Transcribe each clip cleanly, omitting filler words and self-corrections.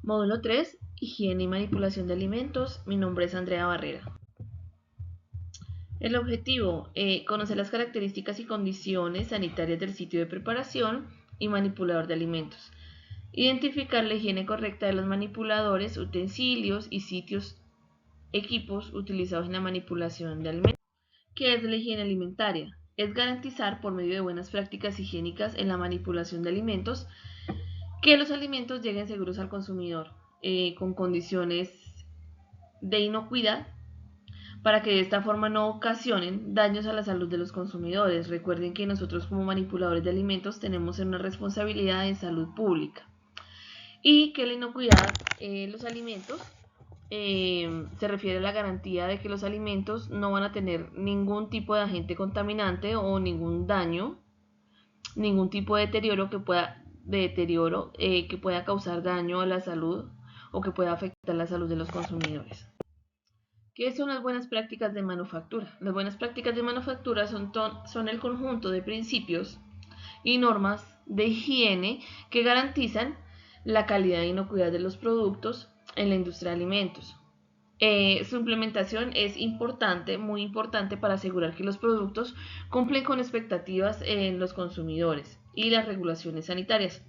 Módulo 3. Higiene y manipulación de alimentos. Mi nombre es Andrea Barrera. El objetivo, conocer las características y condiciones sanitarias del sitio de preparación y manipulador de alimentos. Identificar la higiene correcta de los manipuladores, utensilios y equipos utilizados en la manipulación de alimentos. ¿Qué es la higiene alimentaria? Es garantizar por medio de buenas prácticas higiénicas en la manipulación de alimentos que los alimentos lleguen seguros al consumidor, con condiciones de inocuidad, para que de esta forma no ocasionen daños a la salud de los consumidores. Recuerden que nosotros como manipuladores de alimentos tenemos una responsabilidad en salud pública y que la inocuidad, los alimentos, se refiere a la garantía de que los alimentos no van a tener ningún tipo de agente contaminante o ningún daño, ningún tipo de deterioro que pueda causar daño a la salud o que pueda afectar la salud de los consumidores. ¿Qué son las buenas prácticas de manufactura? Las buenas prácticas de manufactura son el conjunto de principios y normas de higiene que garantizan la calidad e inocuidad de los productos en la industria de alimentos. Su implementación es importante, muy importante, para asegurar que los productos cumplen con expectativas en los consumidores y las regulaciones sanitarias.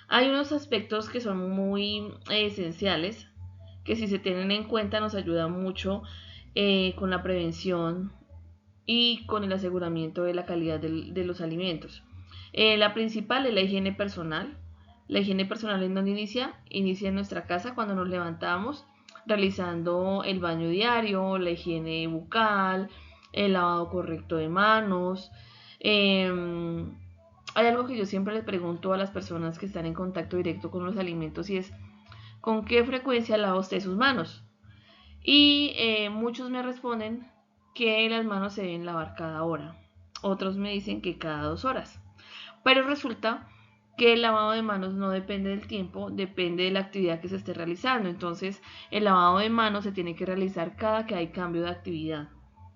Hay unos aspectos que son muy esenciales, que si se tienen en cuenta nos ayuda mucho con la prevención y con el aseguramiento de la calidad de los alimentos. La principal es la higiene personal. La higiene personal, ¿en donde inicia? Inicia en nuestra casa cuando nos levantamos, realizando el baño diario, la higiene bucal, el lavado correcto de manos. Hay algo que yo siempre les pregunto a las personas que están en contacto directo con los alimentos y es: ¿con qué frecuencia lava usted sus manos? Y muchos me responden que las manos se deben lavar cada hora. Otros me dicen que cada 2 horas. Pero resulta que el lavado de manos no depende del tiempo, depende de la actividad que se esté realizando. Entonces, el lavado de manos se tiene que realizar cada que hay cambio de actividad.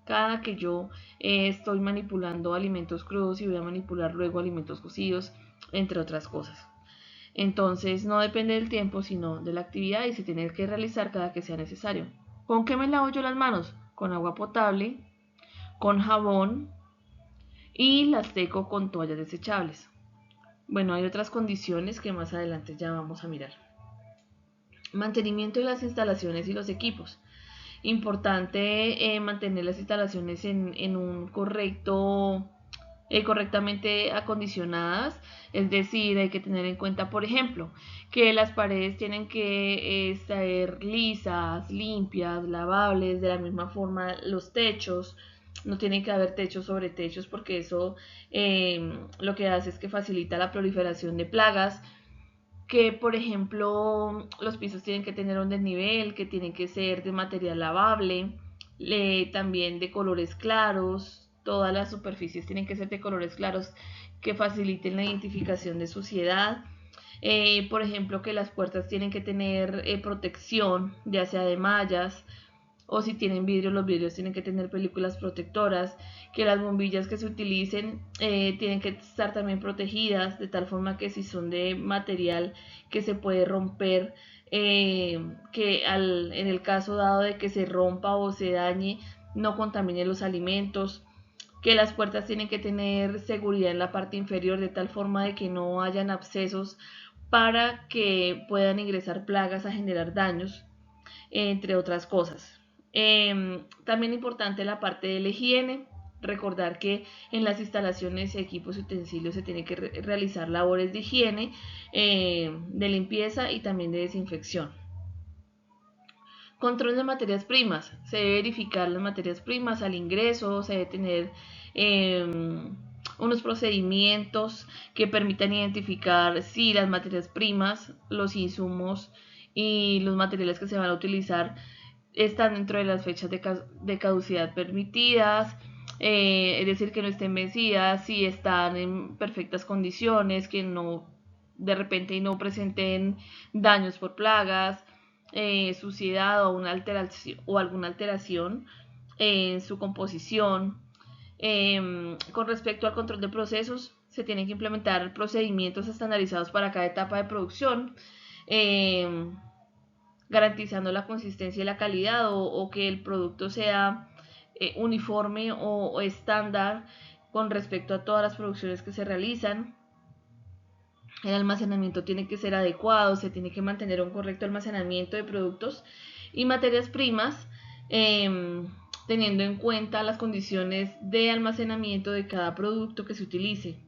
Cada que yo estoy manipulando alimentos crudos y voy a manipular luego alimentos cocidos, entre otras cosas. Entonces, no depende del tiempo, sino de la actividad y se tiene que realizar cada que sea necesario. ¿Con qué me lavo yo las manos? Con agua potable, con jabón y las seco con toallas desechables. Bueno, hay otras condiciones que más adelante ya vamos a mirar. Mantenimiento de las instalaciones y los equipos. Importante mantener las instalaciones en un correctamente acondicionadas, es decir, hay que tener en cuenta, por ejemplo, que las paredes tienen que estar lisas, limpias, lavables. De la misma forma, los techos, no tienen que haber techos sobre techos, porque eso lo que hace es que facilita la proliferación de plagas. Que por ejemplo los pisos tienen que tener un desnivel, que tienen que ser de material lavable, también de colores claros. Todas las superficies tienen que ser de colores claros que faciliten la identificación de suciedad. Por ejemplo, que las puertas tienen que tener protección, ya sea de mallas, o si tienen vidrio, los vidrios tienen que tener películas protectoras, que las bombillas que se utilicen tienen que estar también protegidas, de tal forma que si son de material que se puede romper, en el caso dado de que se rompa o se dañe, no contamine los alimentos. Que las puertas tienen que tener seguridad en la parte inferior, de tal forma de que no hayan abscesos para que puedan ingresar plagas a generar daños, entre otras cosas. También importante la parte de la higiene. Recordar que en las instalaciones, equipos y utensilios se tiene que realizar labores de higiene, de limpieza y también de desinfección. Control de materias primas. Se debe verificar las materias primas al ingreso, se debe tener unos procedimientos que permitan identificar si las materias primas, los insumos y los materiales que se van a utilizar están dentro de las fechas de caducidad permitidas, es decir, que no estén vencidas, si están en perfectas condiciones, que no de repente no presenten daños por plagas, suciedad o alguna alteración en su composición. Con respecto al control de procesos, se tienen que implementar procedimientos estandarizados para cada etapa de producción. garantizando la consistencia y la calidad, o que el producto sea uniforme o estándar con respecto a todas las producciones que se realizan. El almacenamiento tiene que ser adecuado, se tiene que mantener un correcto almacenamiento de productos y materias primas, teniendo en cuenta las condiciones de almacenamiento de cada producto que se utilice.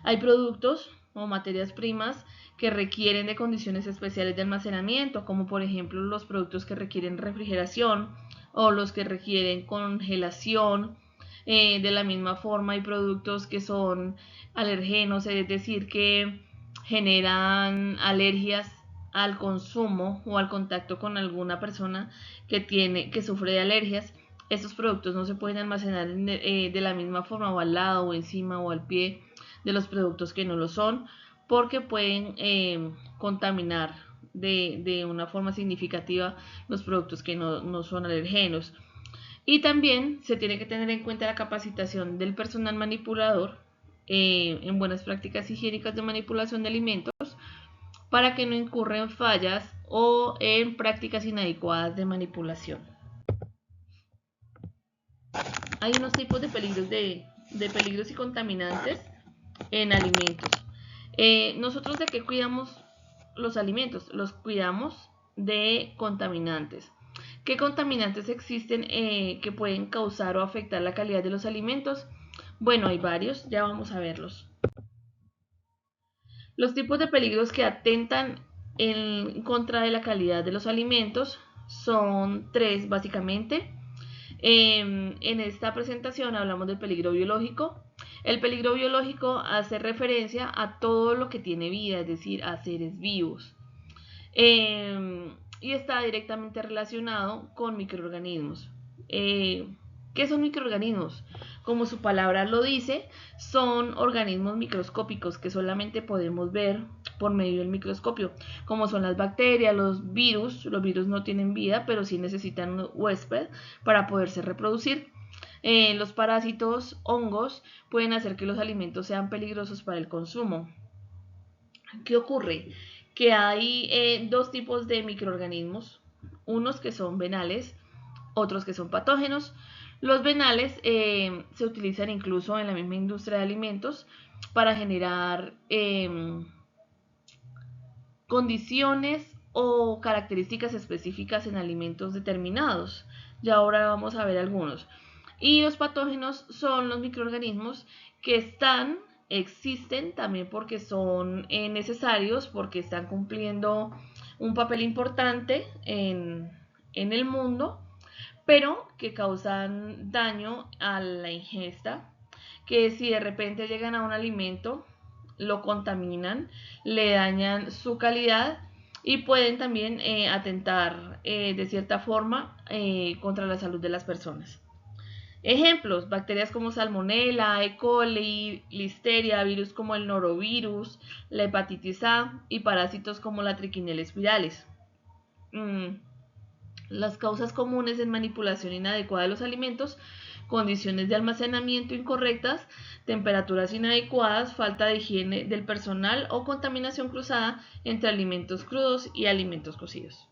Hay productos o materias primas que requieren de condiciones especiales de almacenamiento, como por ejemplo los productos que requieren refrigeración o los que requieren congelación. De la misma forma hay productos que son alergenos, es decir, que generan alergias al consumo o al contacto con alguna persona que sufre de alergias. Estos productos no se pueden almacenar de la misma forma, o al lado, o encima, o al pie de los productos que no lo son, porque pueden contaminar de una forma significativa los productos que no son alergenos. Y también se tiene que tener en cuenta la capacitación del personal manipulador en buenas prácticas higiénicas de manipulación de alimentos, para que no incurra en fallas o en prácticas inadecuadas de manipulación. Hay unos tipos de peligros y contaminantes en alimentos. ¿Nosotros de qué cuidamos los alimentos? Los cuidamos de contaminantes. ¿Qué contaminantes existen que pueden causar o afectar la calidad de los alimentos? Bueno, hay varios, ya vamos a verlos. Los tipos de peligros que atentan en contra de la calidad de los alimentos son tres, básicamente. En esta presentación hablamos del peligro biológico. El peligro biológico hace referencia a todo lo que tiene vida, es decir, a seres vivos. Y está directamente relacionado con microorganismos. ¿Qué son microorganismos? Como su palabra lo dice, son organismos microscópicos que solamente podemos ver por medio del microscopio, como son las bacterias, los virus. Los virus no tienen vida, pero sí necesitan un huésped para poderse reproducir. Los parásitos, hongos, pueden hacer que los alimentos sean peligrosos para el consumo. ¿Qué ocurre? Que hay dos tipos de microorganismos, unos que son venales, otros que son patógenos. Los venales se utilizan incluso en la misma industria de alimentos para generar condiciones o características específicas en alimentos determinados. Ya ahora vamos a ver algunos. Y los patógenos son los microorganismos que existen también porque son necesarios, porque están cumpliendo un papel importante en el mundo, pero que causan daño a la ingesta, que si de repente llegan a un alimento, lo contaminan, le dañan su calidad y pueden también atentar de cierta forma contra la salud de las personas. Ejemplos: bacterias como Salmonella, E. coli, Listeria, virus como el norovirus, la hepatitis A y parásitos como la Trichinella spiralis. Las causas comunes en manipulación inadecuada de los alimentos: condiciones de almacenamiento incorrectas, temperaturas inadecuadas, falta de higiene del personal o contaminación cruzada entre alimentos crudos y alimentos cocidos.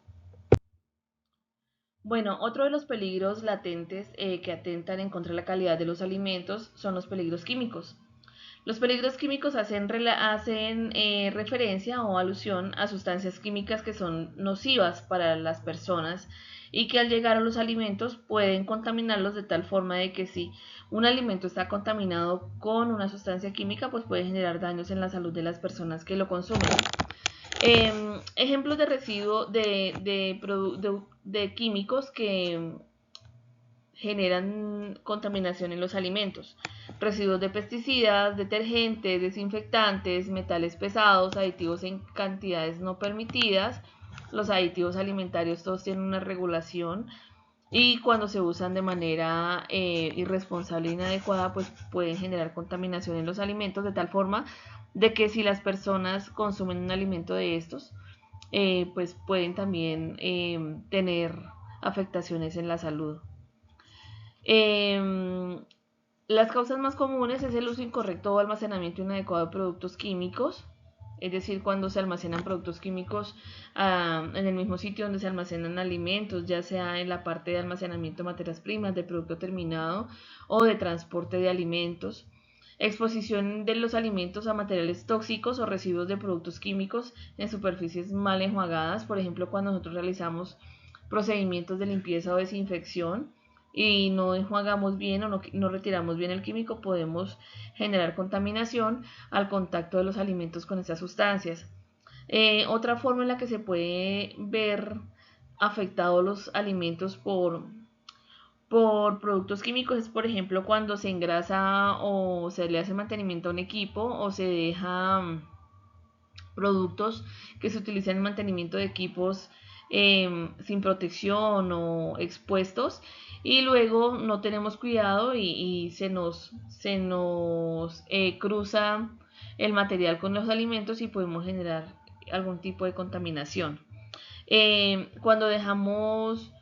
Bueno, otro de los peligros latentes que atentan en contra de la calidad de los alimentos son los peligros químicos. Los peligros químicos hacen referencia o alusión a sustancias químicas que son nocivas para las personas y que al llegar a los alimentos pueden contaminarlos de tal forma de que si un alimento está contaminado con una sustancia química, pues puede generar daños en la salud de las personas que lo consumen. Ejemplos de residuos de químicos que generan contaminación en los alimentos: residuos de pesticidas, detergentes, desinfectantes, metales pesados, aditivos en cantidades no permitidas. Los aditivos alimentarios todos tienen una regulación y cuando se usan de manera irresponsable e inadecuada, pues pueden generar contaminación en los alimentos, de tal forma de que si las personas consumen un alimento de estos, pues pueden también tener afectaciones en la salud. Las causas más comunes es el uso incorrecto o almacenamiento inadecuado de productos químicos, es decir, cuando se almacenan productos químicos en el mismo sitio donde se almacenan alimentos, ya sea en la parte de almacenamiento de materias primas, de producto terminado o de transporte de alimentos. Exposición de los alimentos a materiales tóxicos o residuos de productos químicos en superficies mal enjuagadas, por ejemplo, cuando nosotros realizamos procedimientos de limpieza o desinfección y no enjuagamos bien o no retiramos bien el químico, podemos generar contaminación al contacto de los alimentos con estas sustancias. Otra forma en la que se puede ver afectados los alimentos por productos químicos es, por ejemplo, cuando se engrasa o se le hace mantenimiento a un equipo o se deja productos que se utilizan en mantenimiento de equipos sin protección o expuestos, y luego no tenemos cuidado y se nos cruza el material con los alimentos y podemos generar algún tipo de contaminación. Cuando dejamos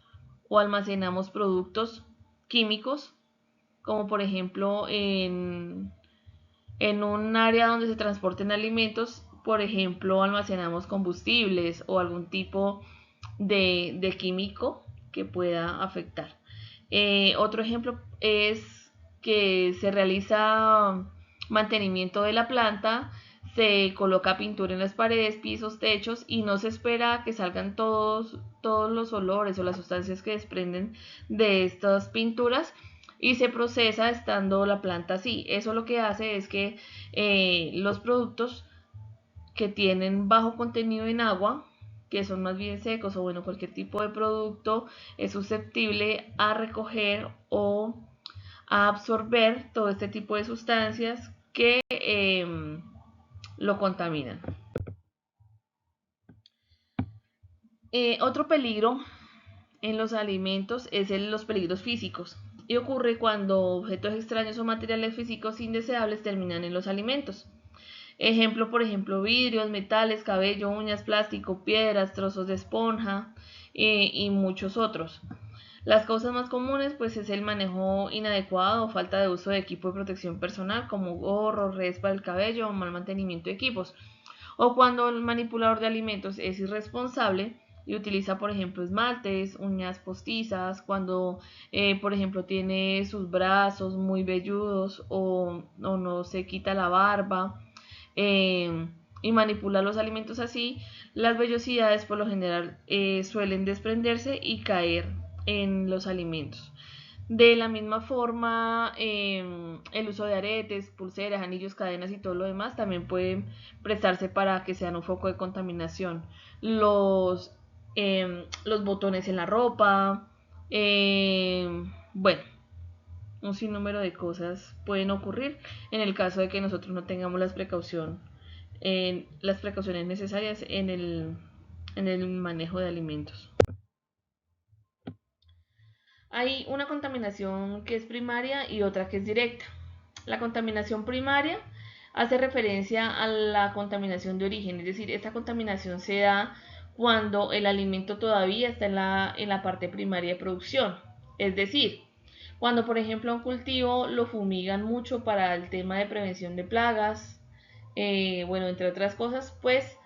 o almacenamos productos químicos, como por ejemplo en un área donde se transporten alimentos, por ejemplo, almacenamos combustibles o algún tipo de químico que pueda afectar. Otro ejemplo es que se realiza mantenimiento de la planta, se coloca pintura en las paredes, pisos, techos y no se espera que salgan todos los olores o las sustancias que desprenden de estas pinturas y se procesa estando la planta así. Eso lo que hace es que los productos que tienen bajo contenido en agua, que son más bien secos o bueno, cualquier tipo de producto es susceptible a recoger o a absorber todo este tipo de sustancias que lo contaminan. Otro peligro en los alimentos es los peligros físicos y ocurre cuando objetos extraños o materiales físicos indeseables terminan en los alimentos. Ejemplo, por ejemplo, vidrios, metales, cabello, uñas, plástico, piedras, trozos de esponja y muchos otros. Las causas más comunes pues es el manejo inadecuado o falta de uso de equipo de protección personal como gorros, redes para el cabello o mal mantenimiento de equipos. O cuando el manipulador de alimentos es irresponsable y utiliza, por ejemplo, esmaltes, uñas postizas, cuando, por ejemplo, tiene sus brazos muy velludos o no se quita la barba y manipula los alimentos así, las vellosidades por lo general suelen desprenderse y caer en los alimentos. De la misma forma, el uso de aretes, pulseras, anillos, cadenas y todo lo demás también pueden prestarse para que sean un foco de contaminación. Los botones en la ropa, bueno, un sinnúmero de cosas pueden ocurrir en el caso de que nosotros no tengamos las precauciones necesarias en el manejo de alimentos. Hay una contaminación que es primaria y otra que es directa. La contaminación primaria hace referencia a la contaminación de origen, es decir, esta contaminación se da cuando el alimento todavía está en la parte primaria de producción. Es decir, cuando por ejemplo un cultivo lo fumigan mucho para el tema de prevención de plagas, bueno, entre otras cosas, pues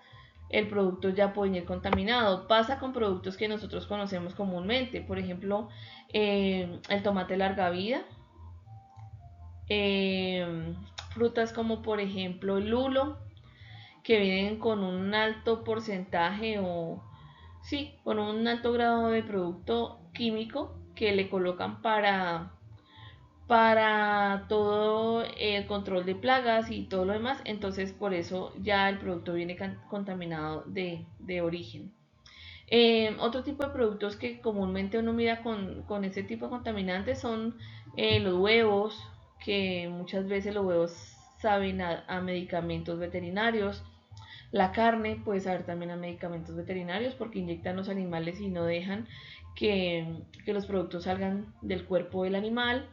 el producto ya puede ir contaminado. Pasa con productos que nosotros conocemos comúnmente, por ejemplo, el tomate larga vida, frutas como por ejemplo el lulo, que vienen con un alto porcentaje o sí, con un alto grado de producto químico que le colocan para todo el control de plagas y todo lo demás, entonces por eso ya el producto viene contaminado de origen. Otro tipo de productos que comúnmente uno mira con este tipo de contaminantes son los huevos, que muchas veces los huevos saben a medicamentos veterinarios. La carne puede saber también a medicamentos veterinarios porque inyectan los animales y no dejan que los productos salgan del cuerpo del animal.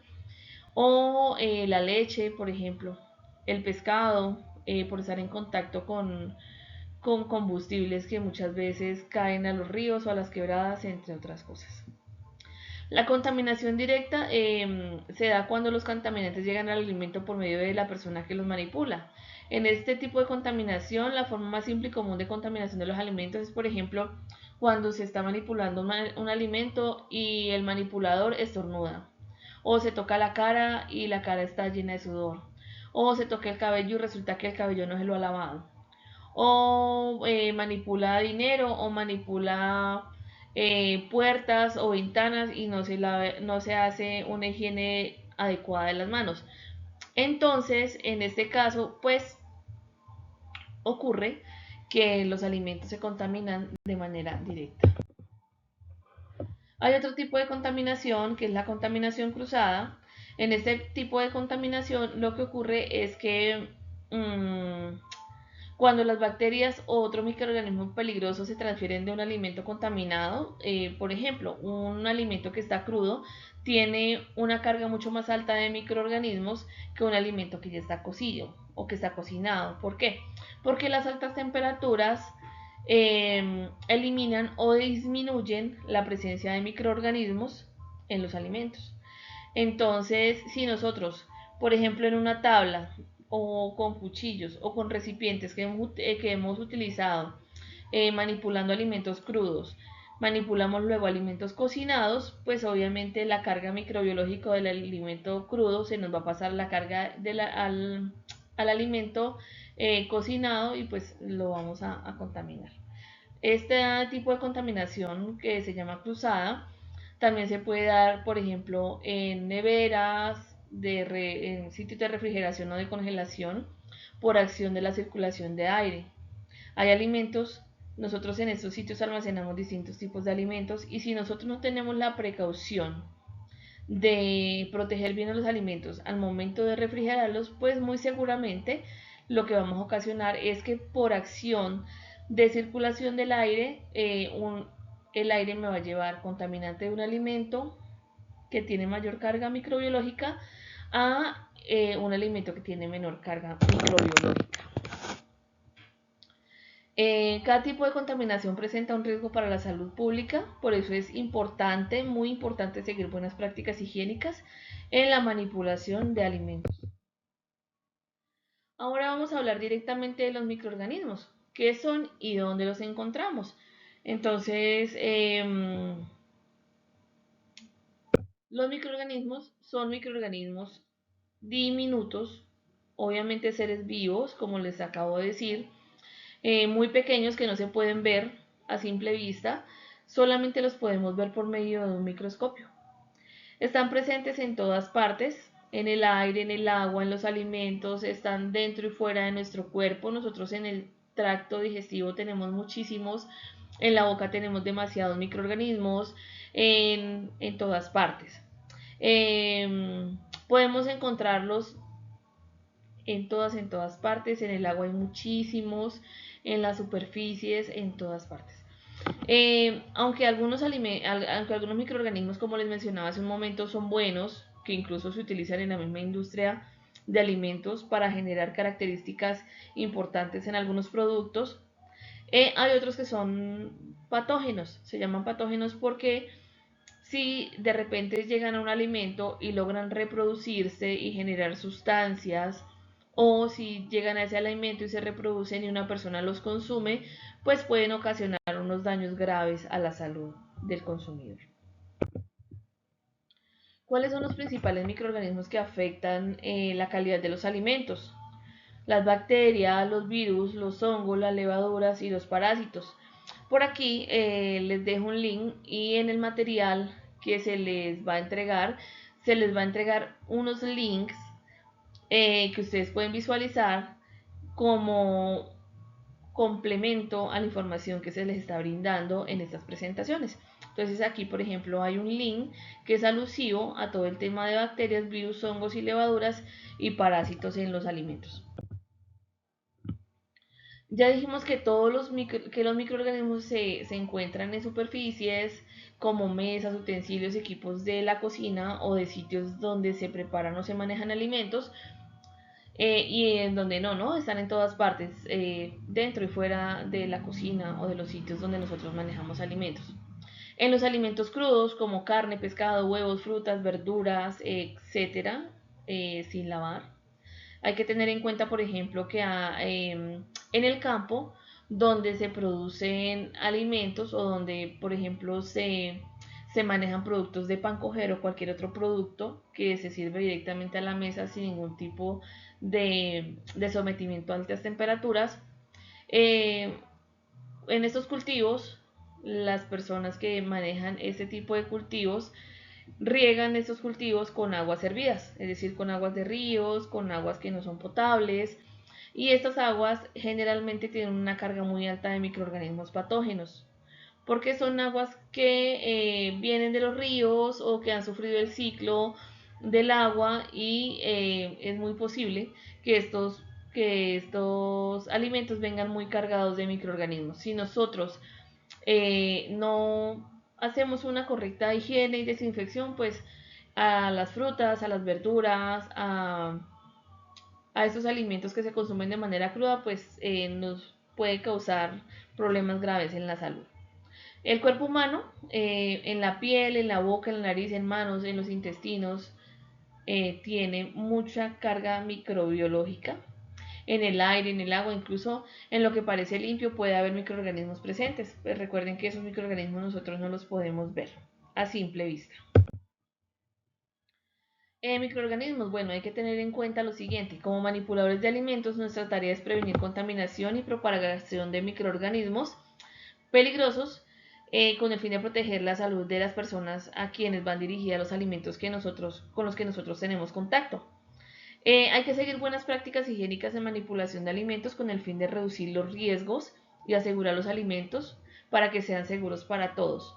O la leche, por ejemplo, el pescado, por estar en contacto con combustibles que muchas veces caen a los ríos o a las quebradas, entre otras cosas. La contaminación directa se da cuando los contaminantes llegan al alimento por medio de la persona que los manipula. En este tipo de contaminación, la forma más simple y común de contaminación de los alimentos es, por ejemplo, cuando se está manipulando un alimento y el manipulador estornuda, o se toca la cara y la cara está llena de sudor, o se toca el cabello y resulta que el cabello no se lo ha lavado, o manipula dinero o manipula puertas o ventanas y no se hace una higiene adecuada de las manos. Entonces, en este caso, pues ocurre que los alimentos se contaminan de manera directa. Hay otro tipo de contaminación que es la contaminación cruzada. En este tipo de contaminación lo que ocurre es que cuando las bacterias o otros microorganismos peligrosos se transfieren de un alimento contaminado, por ejemplo, un alimento que está crudo tiene una carga mucho más alta de microorganismos que un alimento que ya está cocido o que está cocinado. ¿Por qué? Porque las altas temperaturas eliminan o disminuyen la presencia de microorganismos en los alimentos. Entonces, si nosotros, por ejemplo, en una tabla o con cuchillos o con recipientes que hemos utilizado manipulando alimentos crudos, manipulamos luego alimentos cocinados, pues obviamente la carga microbiológica del alimento crudo se nos va a pasar la carga al alimento cocinado y pues lo vamos a contaminar. Este tipo de contaminación que se llama cruzada también se puede dar, por ejemplo, en neveras, en sitios de refrigeración o de congelación por acción de la circulación de aire. Hay alimentos, nosotros en estos sitios almacenamos distintos tipos de alimentos y si nosotros no tenemos la precaución de proteger bien los alimentos al momento de refrigerarlos, pues muy seguramente lo que vamos a ocasionar es que por acción de circulación del aire, el aire me va a llevar contaminante de un alimento que tiene mayor carga microbiológica a un alimento que tiene menor carga microbiológica. Cada tipo de contaminación presenta un riesgo para la salud pública, por eso es importante, muy importante seguir buenas prácticas higiénicas en la manipulación de alimentos. Ahora vamos a hablar directamente de los microorganismos, qué son y dónde los encontramos. Entonces, los microorganismos son microorganismos diminutos, obviamente seres vivos, como les acabo de decir, muy pequeños que no se pueden ver a simple vista, solamente los podemos ver por medio de un microscopio. Están presentes en todas partes, en el aire, en el agua, en los alimentos, están dentro y fuera de nuestro cuerpo. Nosotros en el tracto digestivo tenemos muchísimos, en la boca tenemos demasiados microorganismos, en todas partes. Podemos encontrarlos en todas partes, en el agua hay muchísimos, en las superficies, en todas partes. Aunque algunos microorganismos, como les mencionaba hace un momento, son buenos, que incluso se utilizan en la misma industria de alimentos para generar características importantes en algunos productos, hay otros que son patógenos, se llaman patógenos porque si de repente llegan a un alimento y logran reproducirse y generar sustancias, o si llegan a ese alimento y se reproducen y una persona los consume, pues pueden ocasionar unos daños graves a la salud del consumidor. ¿Cuáles son los principales microorganismos que afectan la calidad de los alimentos? Las bacterias, los virus, los hongos, las levaduras y los parásitos. Por aquí les dejo un link y en el material que se les va a entregar, se les va a entregar unos links que ustedes pueden visualizar como complemento a la información que se les está brindando en estas presentaciones. Entonces aquí, por ejemplo, hay un link que es alusivo a todo el tema de bacterias, virus, hongos y levaduras y parásitos en los alimentos. Ya dijimos que los microorganismos se encuentran en superficies como mesas, utensilios, equipos de la cocina o de sitios donde se preparan o se manejan alimentos, y en donde no, están en todas partes, dentro y fuera de la cocina o de los sitios donde nosotros manejamos alimentos. En los alimentos crudos como carne, pescado, huevos, frutas, verduras, etcétera, sin lavar. Hay que tener en cuenta, por ejemplo, que en el campo donde se producen alimentos o donde, por ejemplo, se manejan productos de pan coger o cualquier otro producto que se sirve directamente a la mesa sin ningún tipo de sometimiento a altas temperaturas. Eh, en estos cultivos, las personas que manejan este tipo de cultivos riegan estos cultivos con aguas hervidas, es decir, con aguas de ríos, con aguas que no son potables, y estas aguas generalmente tienen una carga muy alta de microorganismos patógenos, porque son aguas que vienen de los ríos o que han sufrido el ciclo del agua y es muy posible que estos alimentos vengan muy cargados de microorganismos. Si nosotros no hacemos una correcta higiene y desinfección, pues a las frutas, a las verduras, a estos alimentos que se consumen de manera cruda, pues nos puede causar problemas graves en la salud. El cuerpo humano, en la piel, en la boca, en la nariz, en manos, en los intestinos, tiene mucha carga microbiológica. En el aire, en el agua, incluso en lo que parece limpio puede haber microorganismos presentes. Pues recuerden que esos microorganismos nosotros no los podemos ver a simple vista. Microorganismos, bueno, hay que tener en cuenta lo siguiente, como manipuladores de alimentos nuestra tarea es prevenir contaminación y propagación de microorganismos peligrosos con el fin de proteger la salud de las personas a quienes van dirigidas los alimentos con los que nosotros tenemos contacto. Hay que seguir buenas prácticas higiénicas en manipulación de alimentos con el fin de reducir los riesgos y asegurar los alimentos para que sean seguros para todos.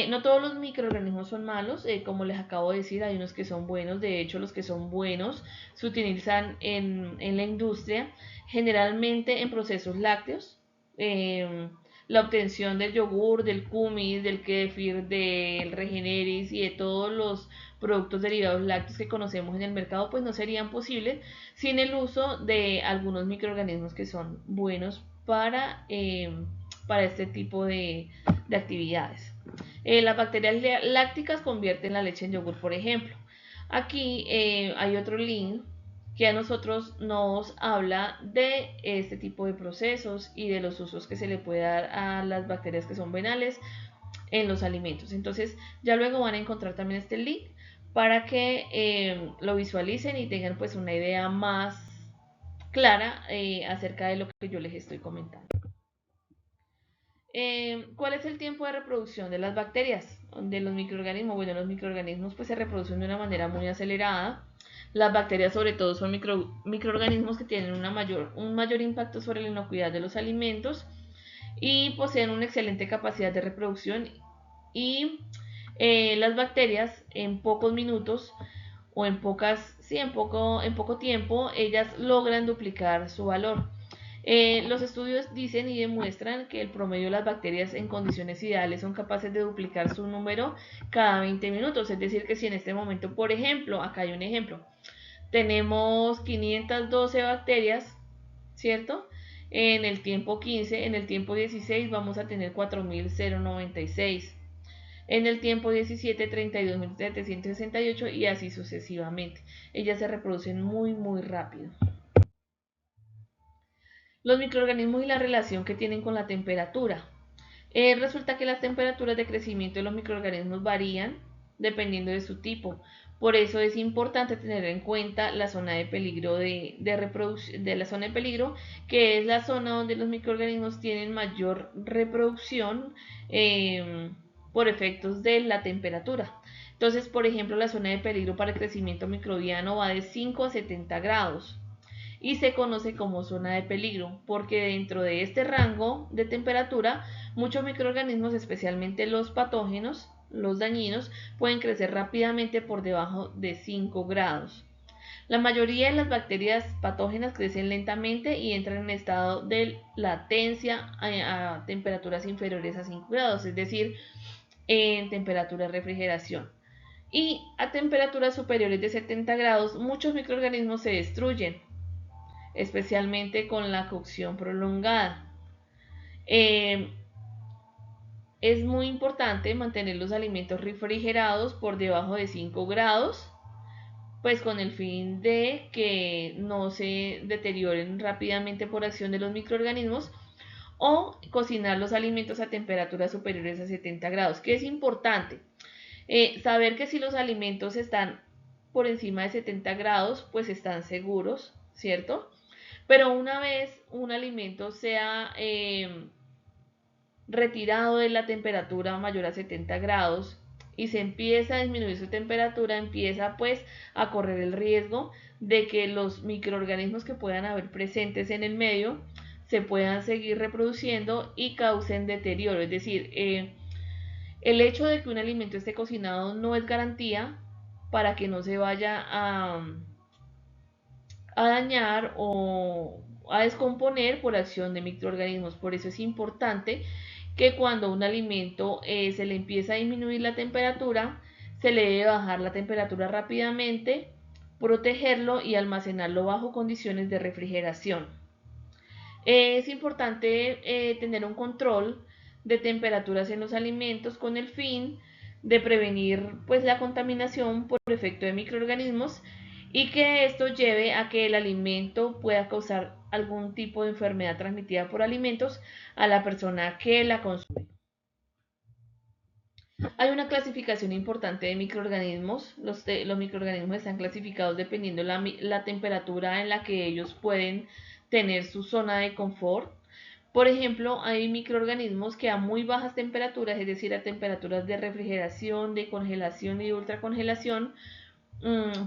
No todos los microorganismos son malos, como les acabo de decir, hay unos que son buenos, de hecho los que son buenos se utilizan en la industria, generalmente en procesos lácteos, la obtención del yogur, del kumis, del kefir, del regeneris y de todos los productos derivados lácteos que conocemos en el mercado, pues no serían posibles sin el uso de algunos microorganismos que son buenos para este tipo de actividades. Las bacterias lácticas convierten la leche en yogur, por ejemplo. Aquí hay otro link que a nosotros nos habla de este tipo de procesos y de los usos que se le puede dar a las bacterias que son venales en los alimentos. Entonces ya luego van a encontrar también este link para que lo visualicen y tengan pues una idea más clara acerca de lo que yo les estoy comentando. ¿Cuál es el tiempo de reproducción de las bacterias? De los microorganismos. Bueno, los microorganismos pues se reproducen de una manera muy acelerada. Las bacterias sobre todo son microorganismos que tienen un mayor impacto sobre la inocuidad de los alimentos y poseen una excelente capacidad de reproducción y las bacterias en pocos minutos o en poco tiempo ellas logran duplicar su valor. Los estudios dicen y demuestran que el promedio de las bacterias en condiciones ideales son capaces de duplicar su número cada 20 minutos. Es decir, que si en este momento, por ejemplo, acá hay un ejemplo, tenemos 512 bacterias, ¿cierto? En el tiempo 15, en el tiempo 16 vamos a tener 4096. En el tiempo 17, 32.768 y así sucesivamente. Ellas se reproducen muy, muy rápido. Los microorganismos y la relación que tienen con la temperatura. Resulta que las temperaturas de crecimiento de los microorganismos varían dependiendo de su tipo. Por eso es importante tener en cuenta la zona de peligro de reproducción, de la zona de peligro, que es la zona donde los microorganismos tienen mayor reproducción por efectos de la temperatura. Entonces, por ejemplo, la zona de peligro para el crecimiento microbiano va de 5 a 70 grados y se conoce como zona de peligro, porque dentro de este rango de temperatura muchos microorganismos, especialmente los patógenos, los dañinos, pueden crecer rápidamente por debajo de 5 grados. La mayoría de las bacterias patógenas crecen lentamente y entran en estado de latencia a temperaturas inferiores a 5 grados, es decir, en temperatura de refrigeración. Y a temperaturas superiores de 70 grados, muchos microorganismos se destruyen, especialmente con la cocción prolongada. Es muy importante mantener los alimentos refrigerados por debajo de 5 grados pues con el fin de que no se deterioren rápidamente por acción de los microorganismos, o cocinar los alimentos a temperaturas superiores a 70 grados, que es importante. Saber que si los alimentos están por encima de 70 grados, pues están seguros, ¿cierto? Pero una vez un alimento sea retirado de la temperatura mayor a 70 grados y se empieza a disminuir su temperatura, empieza pues a correr el riesgo de que los microorganismos que puedan haber presentes en el medio se puedan seguir reproduciendo y causen deterioro. Es decir, el hecho de que un alimento esté cocinado no es garantía para que no se vaya a dañar o a descomponer por acción de microorganismos. Por eso es importante que cuando un alimento se le empieza a disminuir la temperatura, se le debe bajar la temperatura rápidamente, protegerlo y almacenarlo bajo condiciones de refrigeración. Es importante tener un control de temperaturas en los alimentos con el fin de prevenir pues la contaminación por efecto de microorganismos y que esto lleve a que el alimento pueda causar algún tipo de enfermedad transmitida por alimentos a la persona que la consume. Hay una clasificación importante de microorganismos. Los microorganismos están clasificados dependiendo la temperatura en la que ellos pueden tener su zona de confort. Por ejemplo, hay microorganismos que a muy bajas temperaturas, es decir, a temperaturas de refrigeración, de congelación y de ultracongelación,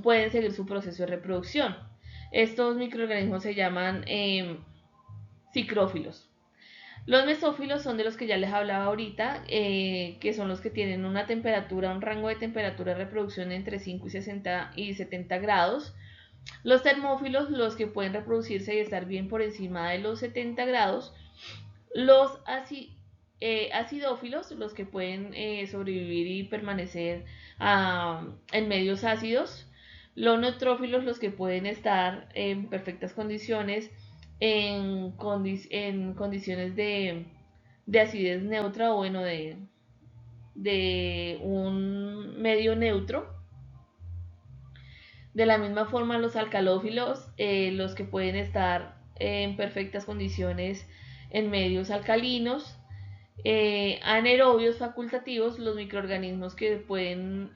pueden seguir su proceso de reproducción. Estos microorganismos se llaman psicrófilos. Los mesófilos son de los que ya les hablaba ahorita, que son los que tienen una temperatura, un rango de temperatura de reproducción entre 5 y 70 grados. Los termófilos, los que pueden reproducirse y estar bien por encima de los 70 grados. Los acidófilos, los que pueden sobrevivir y permanecer en medios ácidos. Los neutrófilos, los que pueden estar en perfectas condiciones, en condiciones de acidez neutra o bueno, de un medio neutro. De la misma forma, los alcalófilos, los que pueden estar en perfectas condiciones en medios alcalinos. Anaerobios facultativos, los microorganismos que pueden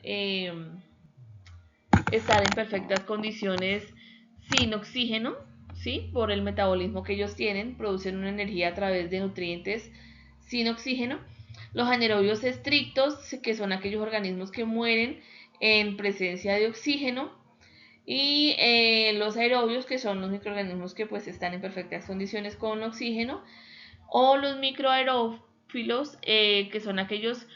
estar en perfectas condiciones sin oxígeno, ¿sí? Por el metabolismo que ellos tienen, producen una energía a través de nutrientes sin oxígeno. Los anaerobios estrictos, que son aquellos organismos que mueren en presencia de oxígeno. Y los aerobios, que son los microorganismos que pues están en perfectas condiciones con oxígeno. O los microaerófilos, que son aquellos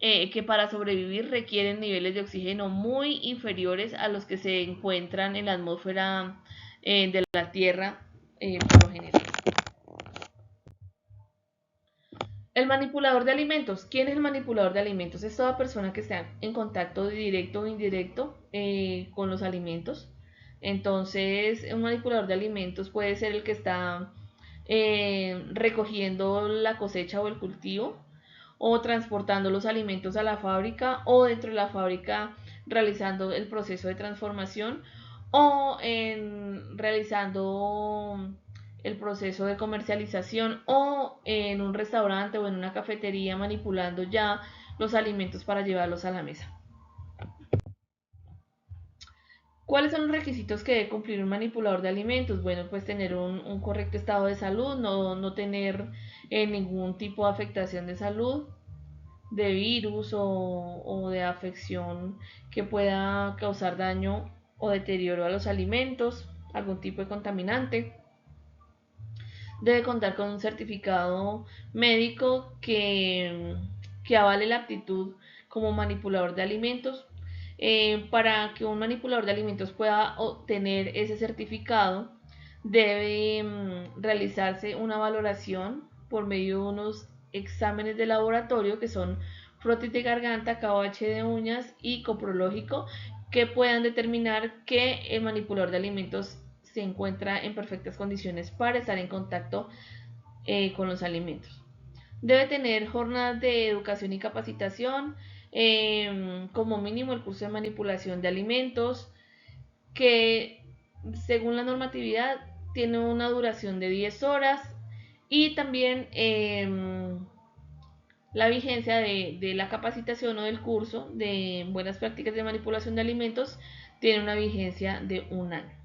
que para sobrevivir requieren niveles de oxígeno muy inferiores a los que se encuentran en la atmósfera de la Tierra por lo general. El manipulador de alimentos. ¿Quién es el manipulador de alimentos? Es toda persona que está en contacto directo o indirecto con los alimentos. Entonces, un manipulador de alimentos puede ser el que está recogiendo la cosecha o el cultivo, o transportando los alimentos a la fábrica, o dentro de la fábrica realizando el proceso de transformación, o realizando el proceso de comercialización, o en un restaurante o en una cafetería manipulando ya los alimentos para llevarlos a la mesa. ¿Cuáles son los requisitos que debe cumplir un manipulador de alimentos? Bueno, pues tener un correcto estado de salud, no tener ningún tipo de afectación de salud, de virus o de afección que pueda causar daño o deterioro a los alimentos, algún tipo de contaminante. Debe contar con un certificado médico que avale la aptitud como manipulador de alimentos. Para que un manipulador de alimentos pueda obtener ese certificado, debe realizarse una valoración por medio de unos exámenes de laboratorio que son frotis de garganta, KOH de uñas y coprológico, que puedan determinar que el manipulador de alimentos se encuentra en perfectas condiciones para estar en contacto con los alimentos. Debe tener jornadas de educación y capacitación como mínimo el curso de manipulación de alimentos, que según la normatividad tiene una duración de 10 horas y también la vigencia de la capacitación o del curso de buenas prácticas de manipulación de alimentos tiene una vigencia de 1 año.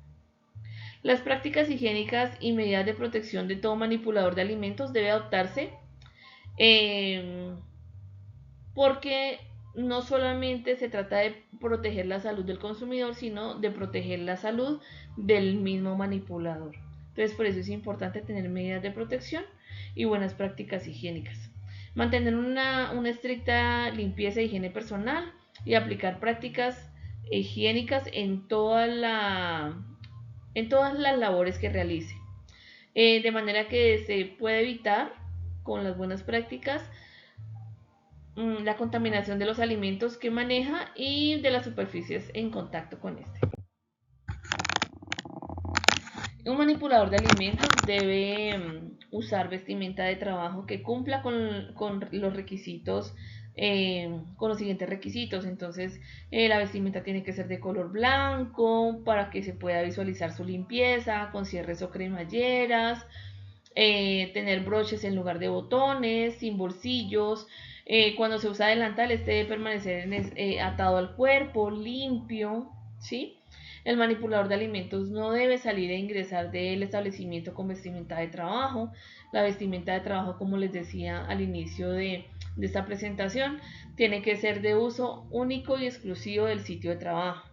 Las prácticas higiénicas y medidas de protección de todo manipulador de alimentos debe adoptarse eh, porque no solamente se trata de proteger la salud del consumidor, sino de proteger la salud del mismo manipulador. Entonces, por eso es importante tener medidas de protección y buenas prácticas higiénicas. Mantener una estricta limpieza e higiene personal y aplicar prácticas higiénicas en todas las labores que realice. De manera que se puede evitar con las buenas prácticas la contaminación de los alimentos que maneja y de las superficies en contacto con este. Un manipulador de alimentos debe usar vestimenta de trabajo que cumpla con los requisitos, con los siguientes requisitos. Entonces, la vestimenta tiene que ser de color blanco para que se pueda visualizar su limpieza, con cierres o cremalleras, tener broches en lugar de botones, sin bolsillos. Cuando se usa delantal, este debe permanecer atado al cuerpo, limpio, ¿sí? El manipulador de alimentos no debe salir e ingresar del establecimiento con vestimenta de trabajo. La vestimenta de trabajo, como les decía al inicio de esta presentación, tiene que ser de uso único y exclusivo del sitio de trabajo.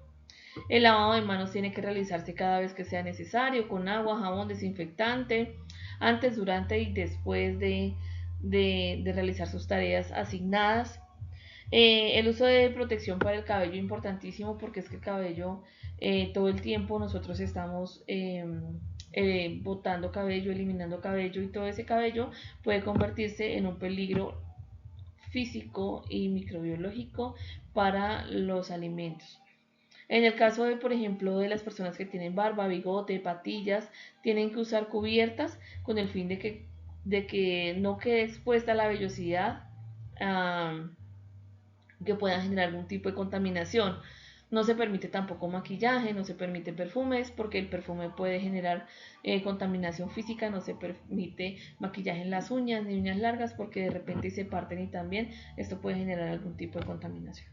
El lavado de manos tiene que realizarse cada vez que sea necesario, con agua, jabón, desinfectante, antes, durante y después de realizar sus tareas asignadas. El uso de protección para el cabello, importantísimo, porque es que el cabello, todo el tiempo nosotros estamos botando cabello, eliminando cabello, y todo ese cabello puede convertirse en un peligro físico y microbiológico para los alimentos. En el caso de, por ejemplo, de las personas que tienen barba, bigote, patillas, tienen que usar cubiertas con el fin de que no quede expuesta la vellosidad, que pueda generar algún tipo de contaminación. No se permite tampoco maquillaje, no se permite perfumes, porque el perfume puede generar contaminación física. No se permite maquillaje en las uñas ni uñas largas, porque de repente se parten y también esto puede generar algún tipo de contaminación.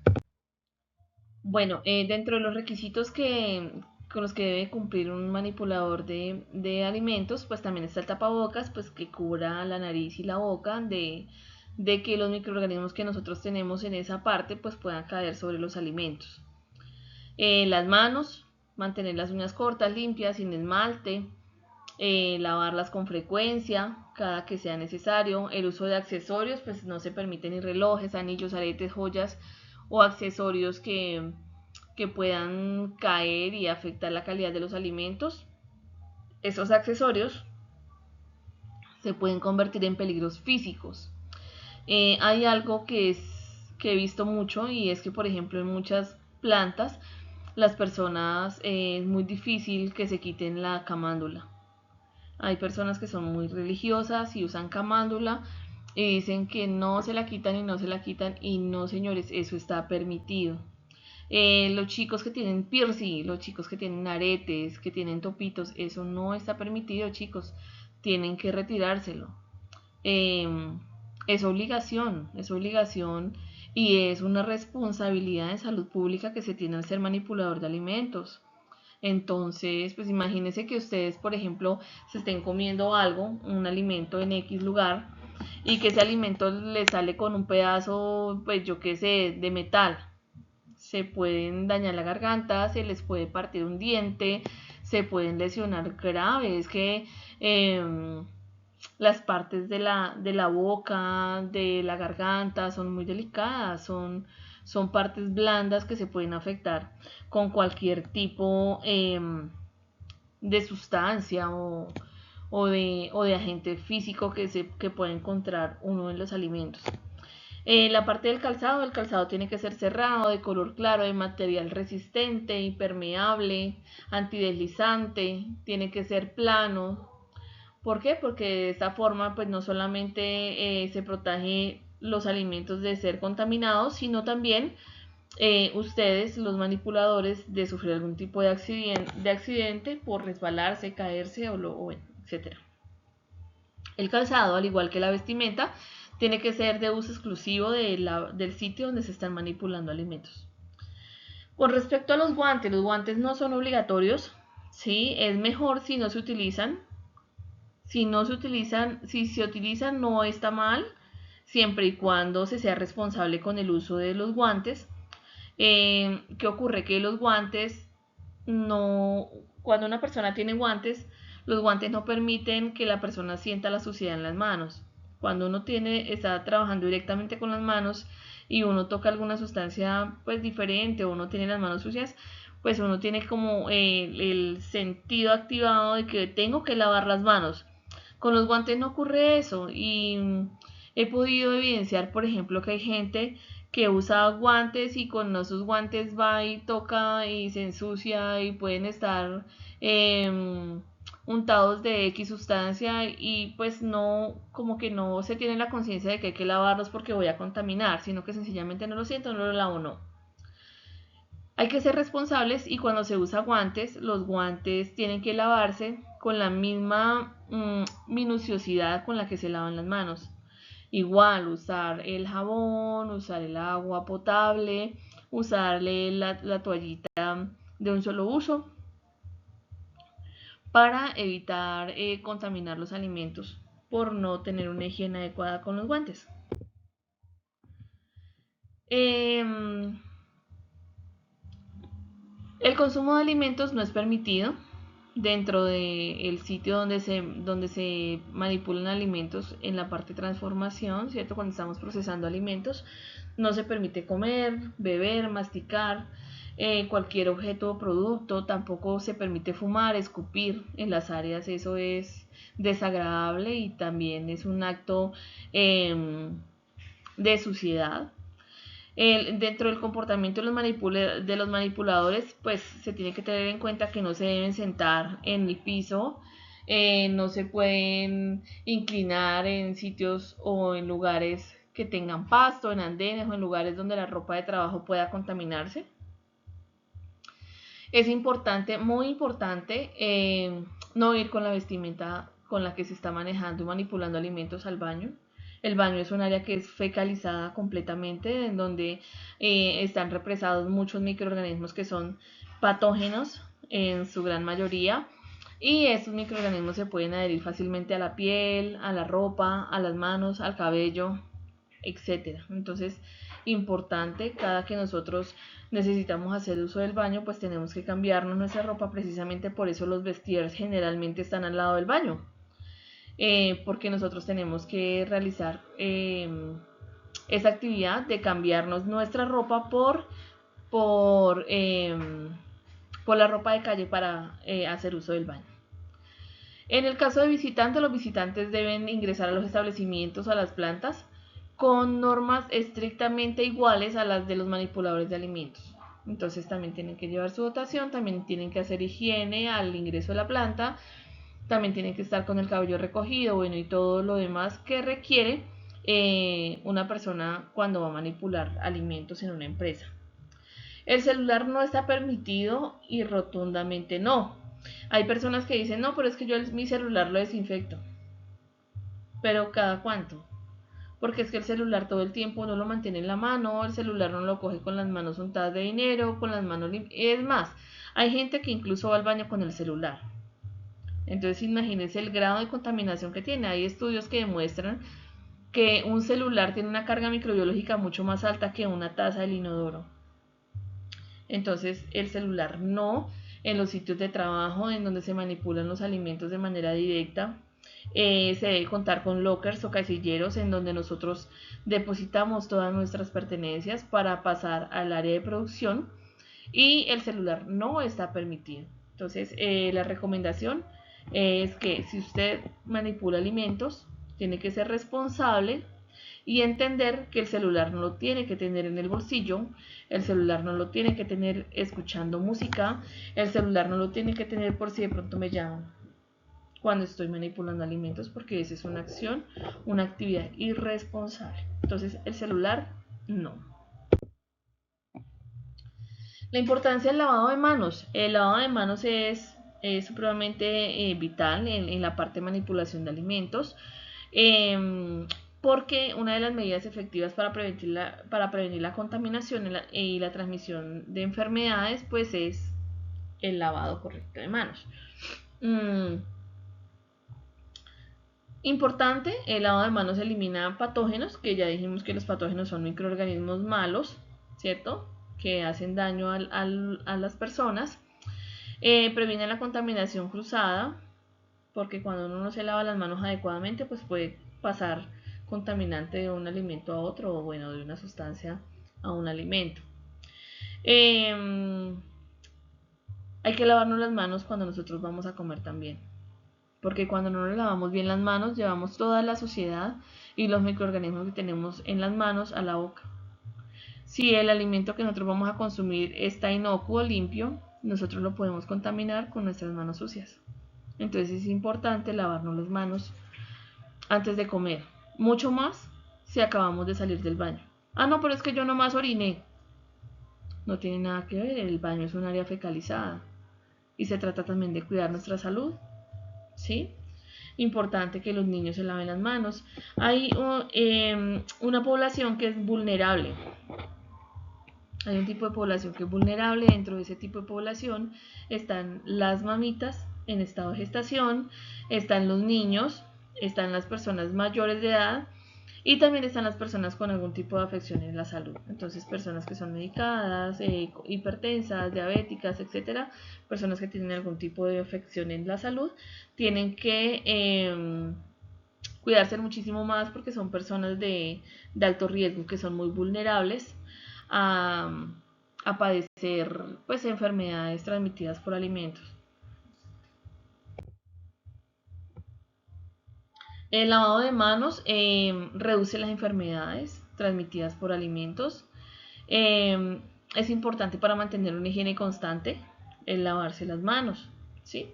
Bueno, dentro de los requisitos con los que debe cumplir un manipulador de alimentos, pues también está el tapabocas, pues que cubra la nariz y la boca de que los microorganismos que nosotros tenemos en esa parte pues puedan caer sobre los alimentos. Las manos, mantener las uñas cortas, limpias, sin esmalte, lavarlas con frecuencia, cada que sea necesario. El uso de accesorios, pues no se permiten ni relojes, anillos, aretes, joyas o accesorios que puedan caer y afectar la calidad de los alimentos. Esos accesorios se pueden convertir en peligros físicos. Hay algo que he visto mucho, y es que, por ejemplo, en muchas plantas las personas es muy difícil que se quiten la camándula. Hay personas que son muy religiosas y usan camándula y dicen que no se la quitan y no se la quitan, y no, señores, eso está permitido. Los chicos que tienen piercing, los chicos que tienen aretes, que tienen topitos, eso no está permitido, chicos. Tienen que retirárselo. Eh, es obligación y es una responsabilidad de salud pública que se tiene al ser manipulador de alimentos. Entonces, pues imagínense que ustedes, por ejemplo, se estén comiendo algo, un alimento en X lugar, y que ese alimento les sale con un pedazo, pues yo qué sé, de metal. Se pueden dañar la garganta, se les puede partir un diente, se pueden lesionar grave. Es que las partes de la boca, de la garganta, son muy delicadas, son partes blandas que se pueden afectar con cualquier tipo de sustancia o de agente físico que puede encontrar uno en los alimentos. La parte del calzado, el calzado tiene que ser cerrado, de color claro, de material resistente, impermeable, antideslizante, tiene que ser plano. ¿Por qué? Porque de esta forma pues no solamente se protege los alimentos de ser contaminados, sino también ustedes, los manipuladores, de sufrir algún tipo de accidente por resbalarse, caerse o etc. El calzado, al igual que la vestimenta, tiene que ser de uso exclusivo del sitio donde se están manipulando alimentos. Con respecto a los guantes no son obligatorios, ¿sí? Es mejor si no se utilizan. Si se utilizan no está mal, siempre y cuando se sea responsable con el uso de los guantes. ¿Qué ocurre? Que los guantes cuando una persona tiene guantes, los guantes no permiten que la persona sienta la suciedad en las manos. Cuando uno está trabajando directamente con las manos y uno toca alguna sustancia pues diferente o uno tiene las manos sucias, pues uno tiene como el sentido activado de que tengo que lavar las manos. Con los guantes no ocurre eso y he podido evidenciar, por ejemplo, que hay gente que usa guantes y con esos guantes va y toca y se ensucia y pueden estar untados de X sustancia y pues no, como que no se tiene la conciencia de que hay que lavarlos porque voy a contaminar, sino que sencillamente no lo siento, no lo lavo, no. Hay que ser responsables y cuando se usa guantes, los guantes tienen que lavarse con la misma minuciosidad con la que se lavan las manos. Igual usar el jabón, usar el agua potable, usarle la toallita de un solo uso para evitar contaminar los alimentos por no tener una higiene adecuada con los guantes. El consumo de alimentos no es permitido dentro del sitio donde se manipulan alimentos en la parte de transformación, ¿cierto? Cuando estamos procesando alimentos, no se permite comer, beber, masticar cualquier objeto o producto, tampoco se permite fumar, escupir en las áreas, eso es desagradable y también es un acto de suciedad. Dentro del comportamiento de los manipuladores, pues se tiene que tener en cuenta que no se deben sentar en el piso, no se pueden inclinar en sitios o en lugares que tengan pasto, en andenes o en lugares donde la ropa de trabajo pueda contaminarse. Es importante, muy importante, no ir con la vestimenta con la que se está manejando y manipulando alimentos al baño. El baño es un área que es fecalizada completamente, en donde están represados muchos microorganismos que son patógenos en su gran mayoría. Y estos microorganismos se pueden adherir fácilmente a la piel, a la ropa, a las manos, al cabello, etc. Entonces, importante, cada que nosotros necesitamos hacer uso del baño, pues tenemos que cambiarnos nuestra ropa, precisamente por eso los vestidores generalmente están al lado del baño. Porque nosotros tenemos que realizar esa actividad de cambiarnos nuestra ropa por la ropa de calle para hacer uso del baño. En el caso de visitantes, los visitantes deben ingresar a los establecimientos, a las plantas, con normas estrictamente iguales a las de los manipuladores de alimentos. Entonces también tienen que llevar su dotación, también tienen que hacer higiene al ingreso de la planta, también tienen que estar con el cabello recogido, bueno, y todo lo demás que requiere una persona cuando va a manipular alimentos en una empresa. El celular no está permitido y rotundamente no. Hay personas que dicen, no, pero es que yo mi celular lo desinfecto. Pero ¿cada cuánto? Porque es que el celular todo el tiempo no lo mantiene en la mano, el celular no lo coge con las manos untadas de dinero, con las manos limpias. Es más, hay gente que incluso va al baño con el celular. Entonces imagínense el grado de contaminación que tiene. Hay estudios que demuestran que un celular tiene una carga microbiológica mucho más alta que una taza del inodoro. Entonces el celular no, en los sitios de trabajo en donde se manipulan los alimentos de manera directa. Se debe contar con lockers o casilleros en donde nosotros depositamos todas nuestras pertenencias para pasar al área de producción y el celular no está permitido. Entonces la recomendación es que si usted manipula alimentos, tiene que ser responsable y entender que el celular no lo tiene que tener en el bolsillo, el celular no lo tiene que tener escuchando música, el celular no lo tiene que tener por si de pronto me llaman cuando estoy manipulando alimentos, porque esa es una acción, una actividad irresponsable. Entonces el celular no. La importancia del lavado de manos. El lavado de manos es supremamente vital en la parte de manipulación de alimentos. Porque una de las medidas efectivas para prevenir la contaminación y la transmisión de enfermedades pues es el lavado correcto de manos. Importante, el lavado de manos elimina patógenos, que ya dijimos que los patógenos son microorganismos malos, ¿cierto? Que hacen daño a las personas. Previene la contaminación cruzada, porque cuando uno no se lava las manos adecuadamente pues puede pasar contaminante de un alimento a otro, o bueno, de una sustancia a un alimento. Hay que lavarnos las manos cuando nosotros vamos a comer también, porque cuando no nos lavamos bien las manos llevamos toda la suciedad y los microorganismos que tenemos en las manos a la boca. Si el alimento que nosotros vamos a consumir está inocuo, limpio, nosotros lo podemos contaminar con nuestras manos sucias. Entonces es importante lavarnos las manos antes de comer, mucho más si acabamos de salir del baño. Ah, no, pero es que yo nomás oriné. No tiene nada que ver, el baño es un área fecalizada y se trata también de cuidar nuestra salud, ¿sí? Importante que los niños se laven las manos. Hay una población que es vulnerable. Hay un tipo de población que es vulnerable. Dentro de ese tipo de población están las mamitas en estado de gestación, están los niños, están las personas mayores de edad y también están las personas con algún tipo de afección en la salud. Entonces, personas que son medicadas, hipertensas, diabéticas, etcétera, personas que tienen algún tipo de afección en la salud, tienen que cuidarse muchísimo más porque son personas de alto riesgo, que son muy vulnerables a padecer pues enfermedades transmitidas por alimentos. El lavado de manos reduce las enfermedades transmitidas por alimentos. Es importante para mantener una higiene constante el lavarse las manos, ¿sí?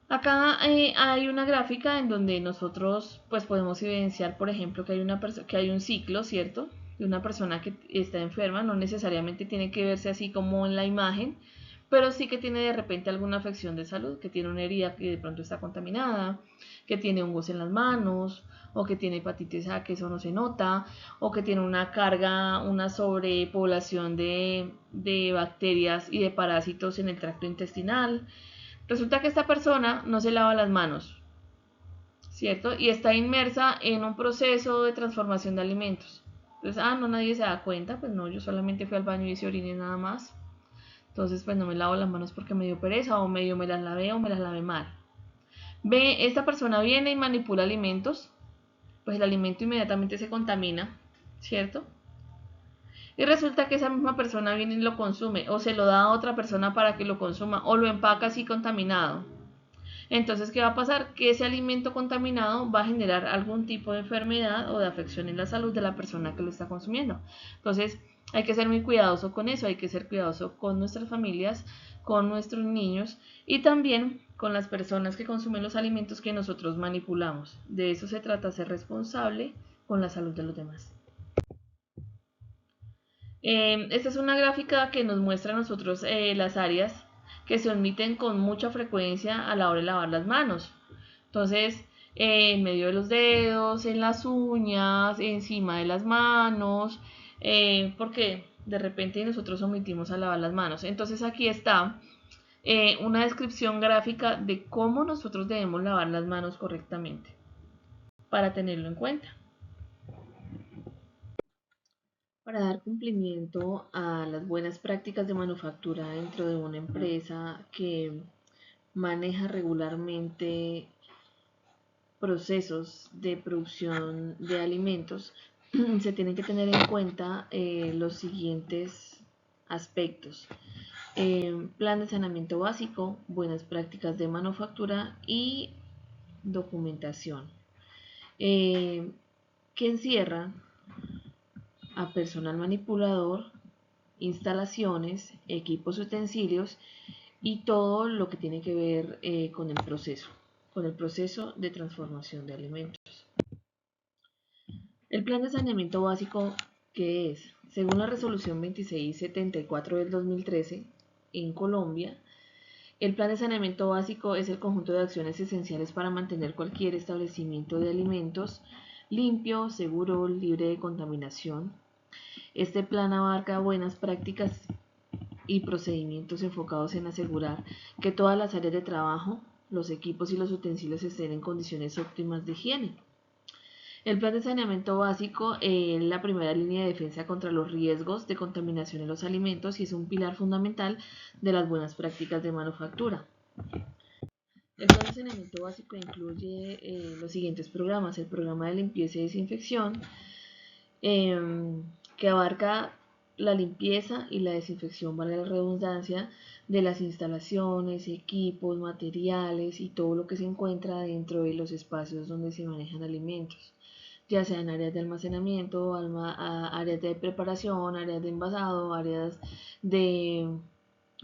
Acá hay una gráfica en donde nosotros pues podemos evidenciar, por ejemplo, que hay un ciclo, ¿cierto? De una persona que está enferma, no necesariamente tiene que verse así como en la imagen, pero sí que tiene de repente alguna afección de salud, que tiene una herida que de pronto está contaminada, que tiene hongos en las manos, o que tiene hepatitis A, que eso no se nota, o que tiene una carga, una sobrepoblación de bacterias y de parásitos en el tracto intestinal. Resulta que esta persona no se lava las manos, ¿cierto? Y está inmersa en un proceso de transformación de alimentos. Entonces, no, nadie se da cuenta, pues no, yo solamente fui al baño y hice orines nada más. Entonces, pues no me lavo las manos porque me dio pereza, o medio me las lavé o me las lavé mal. Ve, esta persona viene y manipula alimentos, pues el alimento inmediatamente se contamina, ¿cierto? Y resulta que esa misma persona viene y lo consume, o se lo da a otra persona para que lo consuma, o lo empaca así contaminado. Entonces, ¿qué va a pasar? Que ese alimento contaminado va a generar algún tipo de enfermedad o de afección en la salud de la persona que lo está consumiendo. Entonces, hay que ser muy cuidadoso con eso, hay que ser cuidadoso con nuestras familias, con nuestros niños y también con las personas que consumen los alimentos que nosotros manipulamos. De eso se trata, ser responsable con la salud de los demás. Esta es una gráfica que nos muestra a nosotros las áreas que se omiten con mucha frecuencia a la hora de lavar las manos. Entonces, en medio de los dedos, en las uñas, encima de las manos, porque de repente nosotros omitimos a lavar las manos. Entonces aquí está una descripción gráfica de cómo nosotros debemos lavar las manos correctamente, para tenerlo en cuenta. Para dar cumplimiento a las buenas prácticas de manufactura dentro de una empresa que maneja regularmente procesos de producción de alimentos, se tienen que tener en cuenta los siguientes aspectos. Plan de saneamiento básico, buenas prácticas de manufactura y documentación, que encierra a personal manipulador, instalaciones, equipos, utensilios y todo lo que tiene que ver con el proceso de transformación de alimentos. El plan de saneamiento básico, ¿qué es? Según la resolución 2674 del 2013, en Colombia, el plan de saneamiento básico es el conjunto de acciones esenciales para mantener cualquier establecimiento de alimentos limpio, seguro, libre de contaminación. Este plan abarca buenas prácticas y procedimientos enfocados en asegurar que todas las áreas de trabajo, los equipos y los utensilios estén en condiciones óptimas de higiene. El plan de saneamiento básico es la primera línea de defensa contra los riesgos de contaminación en los alimentos y es un pilar fundamental de las buenas prácticas de manufactura. El plan de saneamiento básico incluye los siguientes programas: el programa de limpieza y desinfección, que abarca la limpieza y la desinfección, valga la redundancia, de las instalaciones, equipos, materiales y todo lo que se encuentra dentro de los espacios donde se manejan alimentos, ya sean áreas de almacenamiento, áreas de preparación, áreas de envasado, áreas de,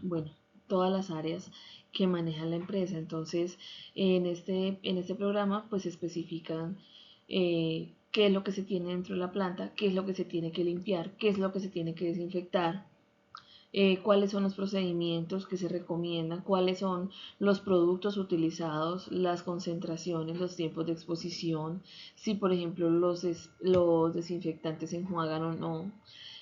bueno, todas las áreas que maneja la empresa. Entonces, en este programa pues se especifican qué es lo que se tiene dentro de la planta, qué es lo que se tiene que limpiar, qué es lo que se tiene que desinfectar, cuáles son los procedimientos que se recomiendan, cuáles son los productos utilizados, las concentraciones, los tiempos de exposición, si por ejemplo los desinfectantes se enjuagan o no,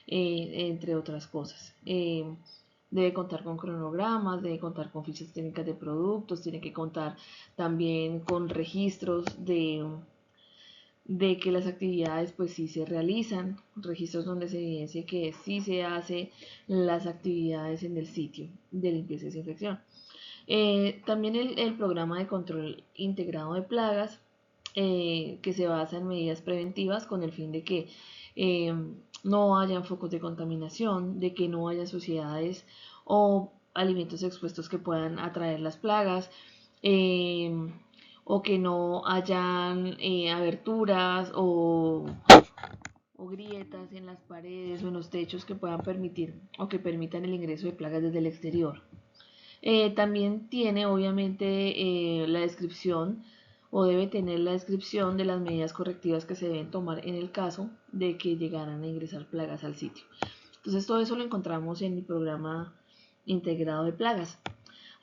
entre otras cosas. Debe contar con cronogramas, debe contar con fichas técnicas de productos, tiene que contar también con registros de que las actividades pues sí se realizan, registros donde se evidencie que sí se hace las actividades en el sitio de limpieza y desinfección. También el programa de control integrado de plagas, que se basa en medidas preventivas con el fin de que no hayan focos de contaminación, de que no haya suciedades o alimentos expuestos que puedan atraer las plagas, o que no hayan aberturas o grietas en las paredes o en los techos que puedan permitir o que permitan el ingreso de plagas desde el exterior. También tiene obviamente la descripción, o debe tener la descripción de las medidas correctivas que se deben tomar en el caso de que llegaran a ingresar plagas al sitio. Entonces todo eso lo encontramos en el programa integrado de plagas.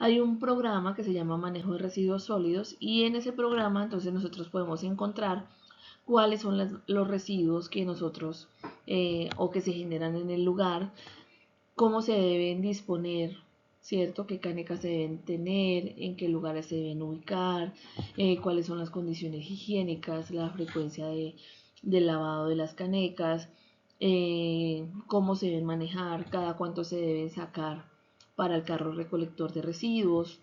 Hay un programa que se llama manejo de residuos sólidos, y en ese programa entonces nosotros podemos encontrar cuáles son los residuos que nosotros o que se generan en el lugar, cómo se deben disponer, ¿cierto? ¿Qué canecas se deben tener? ¿En qué lugares se deben ubicar? ¿Cuáles son las condiciones higiénicas? La frecuencia de lavado de las canecas, cómo se deben manejar, cada cuánto se deben sacar para el carro recolector de residuos,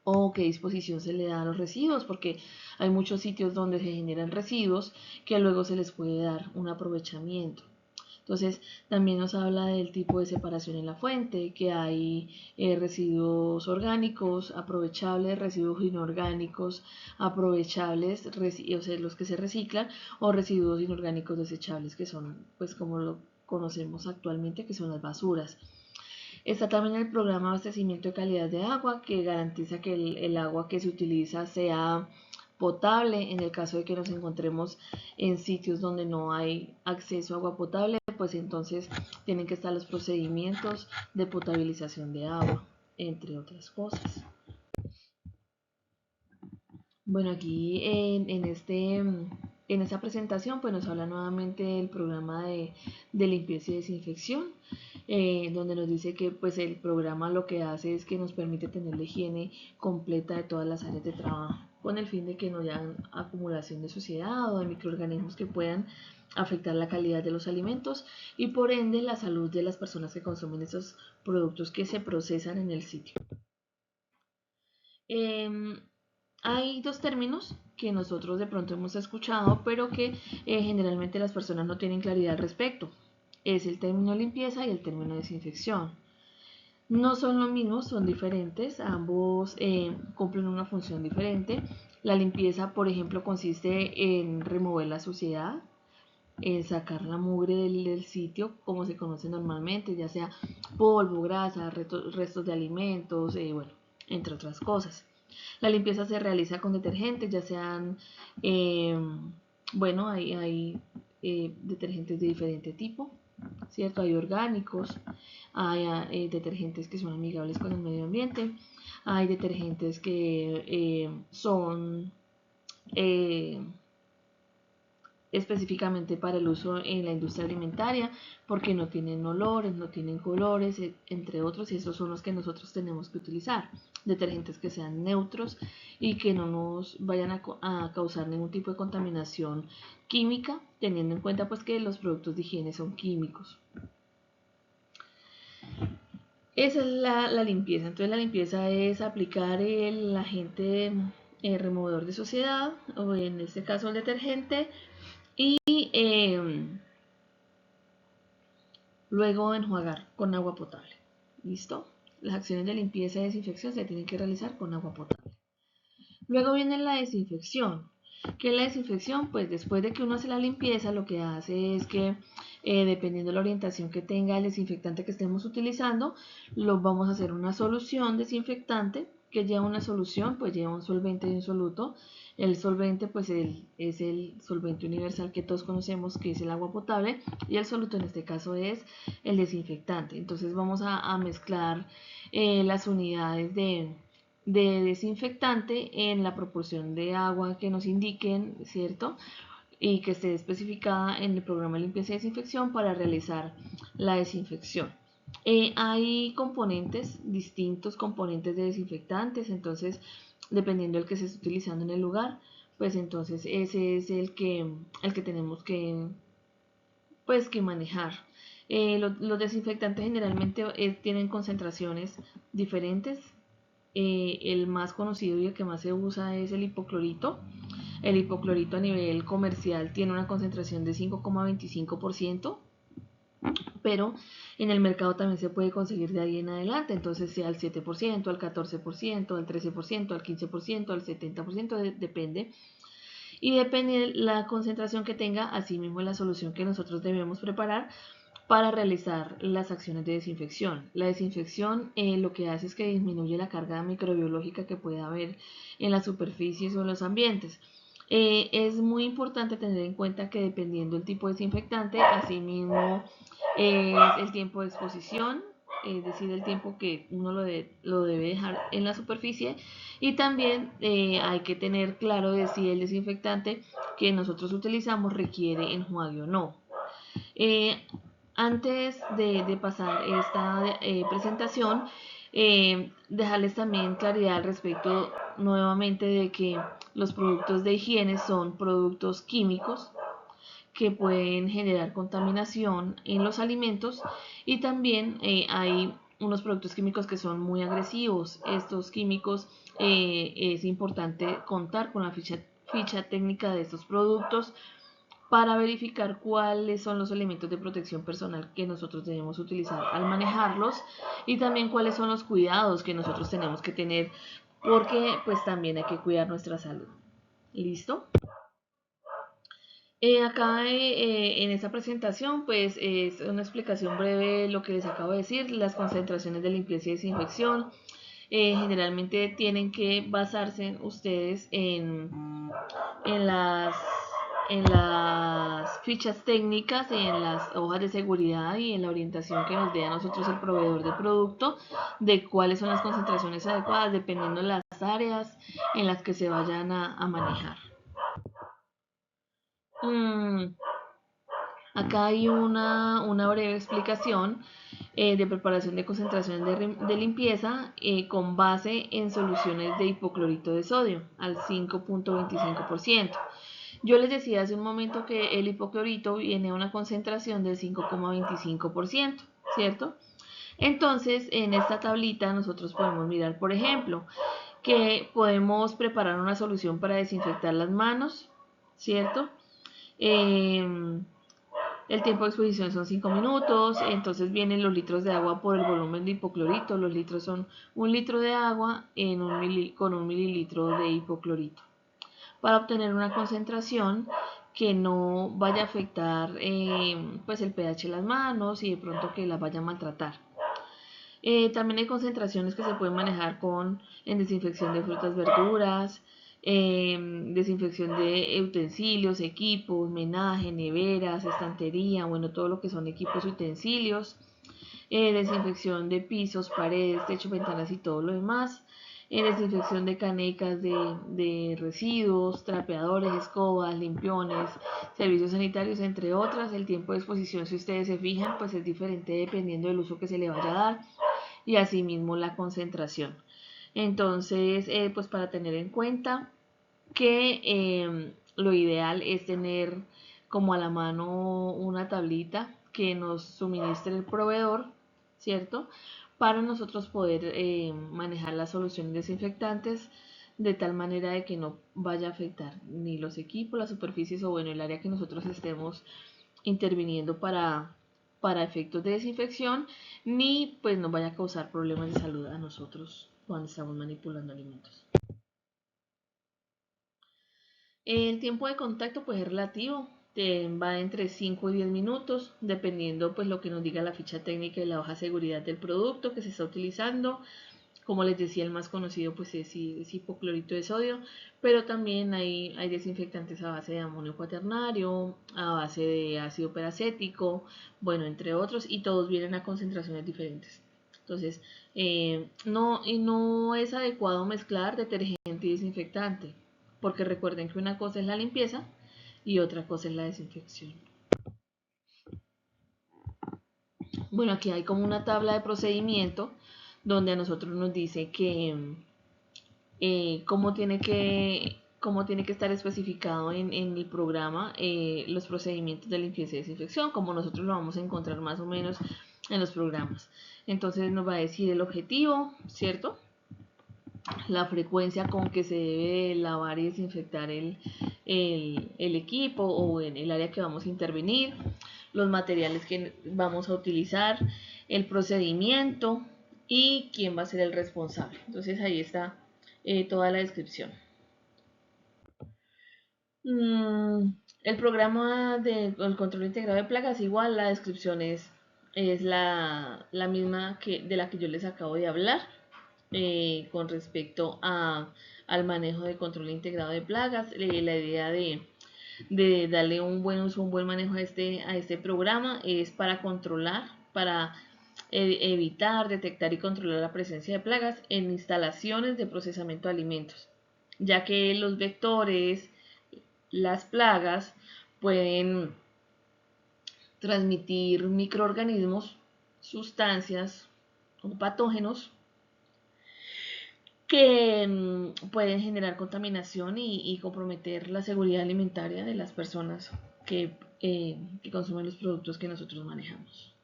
o qué disposición se le da a los residuos, porque hay muchos sitios donde se generan residuos que luego se les puede dar un aprovechamiento. Entonces, también nos habla del tipo de separación en la fuente, que hay residuos orgánicos aprovechables, residuos inorgánicos aprovechables, o sea, los que se reciclan, o residuos inorgánicos desechables, que son, pues como lo conocemos actualmente, que son las basuras. Está también el programa de abastecimiento de calidad de agua, que garantiza que el agua que se utiliza sea potable. En el caso de que nos encontremos en sitios donde no hay acceso a agua potable, pues entonces tienen que estar los procedimientos de potabilización de agua, entre otras cosas. Bueno, aquí en esta presentación pues nos habla nuevamente del programa de limpieza y desinfección, donde nos dice que pues el programa lo que hace es que nos permite tener la higiene completa de todas las áreas de trabajo, con el fin de que no haya acumulación de suciedad o de microorganismos que puedan afectar la calidad de los alimentos y por ende la salud de las personas que consumen esos productos que se procesan en el sitio. Hay dos términos que nosotros de pronto hemos escuchado, pero que generalmente las personas no tienen claridad al respecto. Es el término limpieza y el término desinfección. No son lo mismo, son diferentes, ambos cumplen una función diferente. La limpieza, por ejemplo, consiste en remover la suciedad, en sacar la mugre del sitio, como se conoce normalmente, ya sea polvo, grasa, restos de alimentos, bueno, entre otras cosas. La limpieza se realiza con detergentes, ya sean Bueno, hay detergentes de diferente tipo, ¿cierto? Hay orgánicos, hay detergentes que son amigables con el medio ambiente, hay detergentes que son eh, específicamente para el uso en la industria alimentaria, porque no tienen olores, no tienen colores, entre otros, y esos son los que nosotros tenemos que utilizar. Detergentes que sean neutros y que no nos vayan a causar ningún tipo de contaminación química, teniendo en cuenta pues que los productos de higiene son químicos. Esa es la limpieza. Entonces la limpieza es aplicar el agente removedor de suciedad, o en este caso el detergente, y luego enjuagar con agua potable. ¿Listo? Las acciones de limpieza y desinfección se tienen que realizar con agua potable. Luego viene la desinfección. ¿Qué es la desinfección? Pues después de que uno hace la limpieza, lo que hace es que, dependiendo de la orientación que tenga el desinfectante que estemos utilizando, lo vamos a hacer una solución desinfectante que lleva una solución, pues lleva un solvente y un soluto. El solvente pues es el solvente universal que todos conocemos, que es el agua potable, y el soluto en este caso es el desinfectante. Entonces vamos a mezclar las unidades de desinfectante en la proporción de agua que nos indiquen, ¿cierto? Y que esté especificada en el programa de limpieza y desinfección para realizar la desinfección. Hay componentes, distintos componentes de desinfectantes, entonces dependiendo del que se esté utilizando en el lugar, pues entonces ese es el que tenemos que manejar. Los desinfectantes generalmente tienen concentraciones diferentes. El más conocido y el que más se usa es el hipoclorito. El hipoclorito a nivel comercial tiene una concentración de 5,25%, pero en el mercado también se puede conseguir de ahí en adelante, entonces sea al 7%, al 14%, al 13%, al 15%, al 70%, depende. Y depende de la concentración que tenga, así mismo la solución que nosotros debemos preparar para realizar las acciones de desinfección. La desinfección lo que hace es que disminuye la carga microbiológica que puede haber en las superficies o en los ambientes. Es muy importante tener en cuenta que dependiendo del tipo de desinfectante, asimismo el tiempo de exposición, es decir, el tiempo que uno lo debe dejar en la superficie, y también hay que tener claro de si el desinfectante que nosotros utilizamos requiere enjuague o no. Eh, Antes de pasar esta presentación, dejarles también claridad al respecto nuevamente de que los productos de higiene son productos químicos que pueden generar contaminación en los alimentos, y también hay unos productos químicos que son muy agresivos. Estos químicos es importante contar con la ficha técnica de estos productos para verificar cuáles son los elementos de protección personal que nosotros debemos utilizar al manejarlos, y también cuáles son los cuidados que nosotros tenemos que tener, porque pues también hay que cuidar nuestra salud. ¿Listo? Acá en esta presentación pues es una explicación breve de lo que les acabo de decir, las concentraciones de limpieza y desinfección. Generalmente tienen que basarse ustedes en las, en las fichas técnicas, en las hojas de seguridad y en la orientación que nos dé a nosotros el proveedor de producto, de cuáles son las concentraciones adecuadas dependiendo de las áreas en las que se vayan a manejar. Acá hay una breve explicación de preparación de concentraciones de limpieza con base en soluciones de hipoclorito de sodio al 5,25%. Yo les decía hace un momento que el hipoclorito viene a una concentración del 5,25%, ¿cierto? Entonces, en esta tablita nosotros podemos mirar, por ejemplo, que podemos preparar una solución para desinfectar las manos, ¿cierto? El tiempo de exposición son 5 minutos, entonces vienen los litros de agua por el volumen de hipoclorito. Los litros son 1 litro de agua con 1 mililitro de hipoclorito, para obtener una concentración que no vaya a afectar pues el pH de las manos y de pronto que las vaya a maltratar. También hay concentraciones que se pueden manejar en desinfección de frutas, verduras, desinfección de utensilios, equipos, menaje, neveras, estantería, bueno, todo lo que son equipos y utensilios, desinfección de pisos, paredes, techos, ventanas y todo lo demás, desinfección de canecas de residuos, trapeadores, escobas, limpiones, servicios sanitarios, entre otras. El tiempo de exposición, si ustedes se fijan, pues es diferente dependiendo del uso que se le vaya a dar y asimismo la concentración. Entonces, pues para tener en cuenta que lo ideal es tener como a la mano una tablita que nos suministre el proveedor, ¿cierto? Para nosotros poder manejar las soluciones desinfectantes de tal manera de que no vaya a afectar ni los equipos, las superficies o bueno, el área que nosotros estemos interviniendo para efectos de desinfección, ni pues nos vaya a causar problemas de salud a nosotros cuando estamos manipulando alimentos. El tiempo de contacto pues es relativo, va entre 5 y 10 minutos, dependiendo pues lo que nos diga la ficha técnica y la hoja de seguridad del producto que se está utilizando. Como les decía, el más conocido pues es hipoclorito de sodio, pero también hay desinfectantes a base de amonio cuaternario, a base de ácido peracético, bueno, entre otros, y todos vienen a concentraciones diferentes. Entonces, no es adecuado mezclar detergente y desinfectante, porque recuerden que una cosa es la limpieza y otra cosa es la desinfección. Bueno, aquí hay como una tabla de procedimiento donde a nosotros nos dice que cómo tiene que estar especificado en el programa los procedimientos de limpieza y desinfección, como nosotros lo vamos a encontrar más o menos en los programas. Entonces nos va a decir el objetivo, ¿cierto? La frecuencia con que se debe lavar y desinfectar el equipo o en el área que vamos a intervenir, los materiales que vamos a utilizar, el procedimiento y quién va a ser el responsable. Entonces ahí está toda la descripción. El programa del control integrado de plagas, igual la descripción es la misma de la que yo les acabo de hablar. Con respecto al manejo de control integrado de plagas, la idea de darle un buen uso, un buen manejo a este programa es para controlar, para evitar, detectar y controlar la presencia de plagas en instalaciones de procesamiento de alimentos, ya que los vectores, las plagas, pueden transmitir microorganismos, sustancias o patógenos que pueden generar contaminación y comprometer la seguridad alimentaria de las personas que consumen los productos que nosotros manejamos.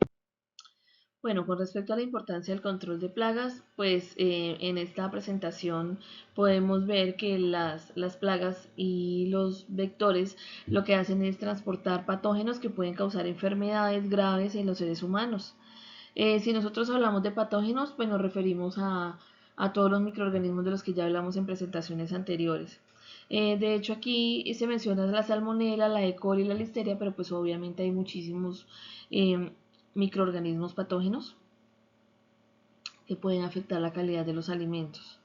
Bueno, con respecto a la importancia del control de plagas, pues en esta presentación podemos ver que las plagas y los vectores lo que hacen es transportar patógenos que pueden causar enfermedades graves en los seres humanos. Si nosotros hablamos de patógenos, pues nos referimos a todos los microorganismos de los que ya hablamos en presentaciones anteriores. De hecho, aquí se menciona la salmonela, la E. coli y la listeria, pero pues obviamente hay muchísimos microorganismos patógenos que pueden afectar la calidad de los alimentos.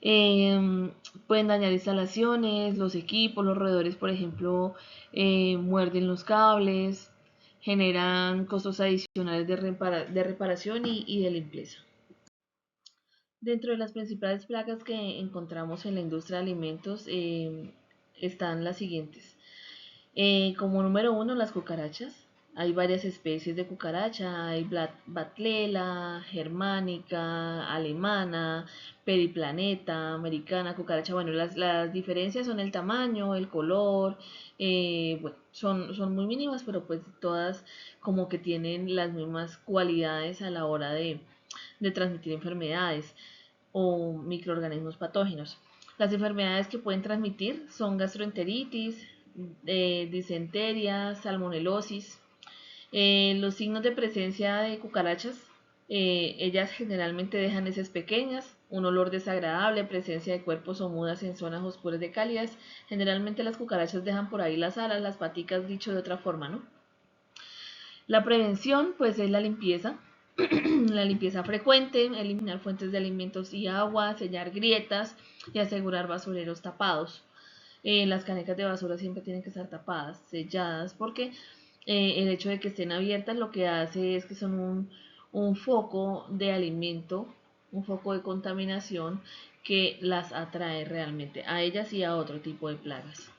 Pueden dañar instalaciones, los equipos, los roedores, por ejemplo, muerden los cables, generan costos adicionales de reparación y de limpieza. Dentro de las principales plagas que encontramos en la industria de alimentos están las siguientes. Como número uno, las cucarachas. Hay varias especies de cucaracha, hay Batlela, germánica, alemana, periplaneta, americana, cucaracha. Bueno, las diferencias son el tamaño, el color, bueno, son muy mínimas, pero pues todas como que tienen las mismas cualidades a la hora de transmitir enfermedades o microorganismos patógenos. Las enfermedades que pueden transmitir son gastroenteritis, disenteria, salmonelosis. Los signos de presencia de cucarachas, ellas generalmente dejan heces pequeñas, un olor desagradable, presencia de cuerpos o mudas en zonas oscuras de cálidas. Generalmente las cucarachas dejan por ahí las alas, las paticas, dicho de otra forma, ¿no? La prevención, pues es la limpieza. La limpieza frecuente, eliminar fuentes de alimentos y agua, sellar grietas y asegurar basureros tapados. Las canecas de basura siempre tienen que estar tapadas, selladas, porque el hecho de que estén abiertas lo que hace es que son un foco de alimento, un foco de contaminación que las atrae realmente a ellas y a otro tipo de plagas.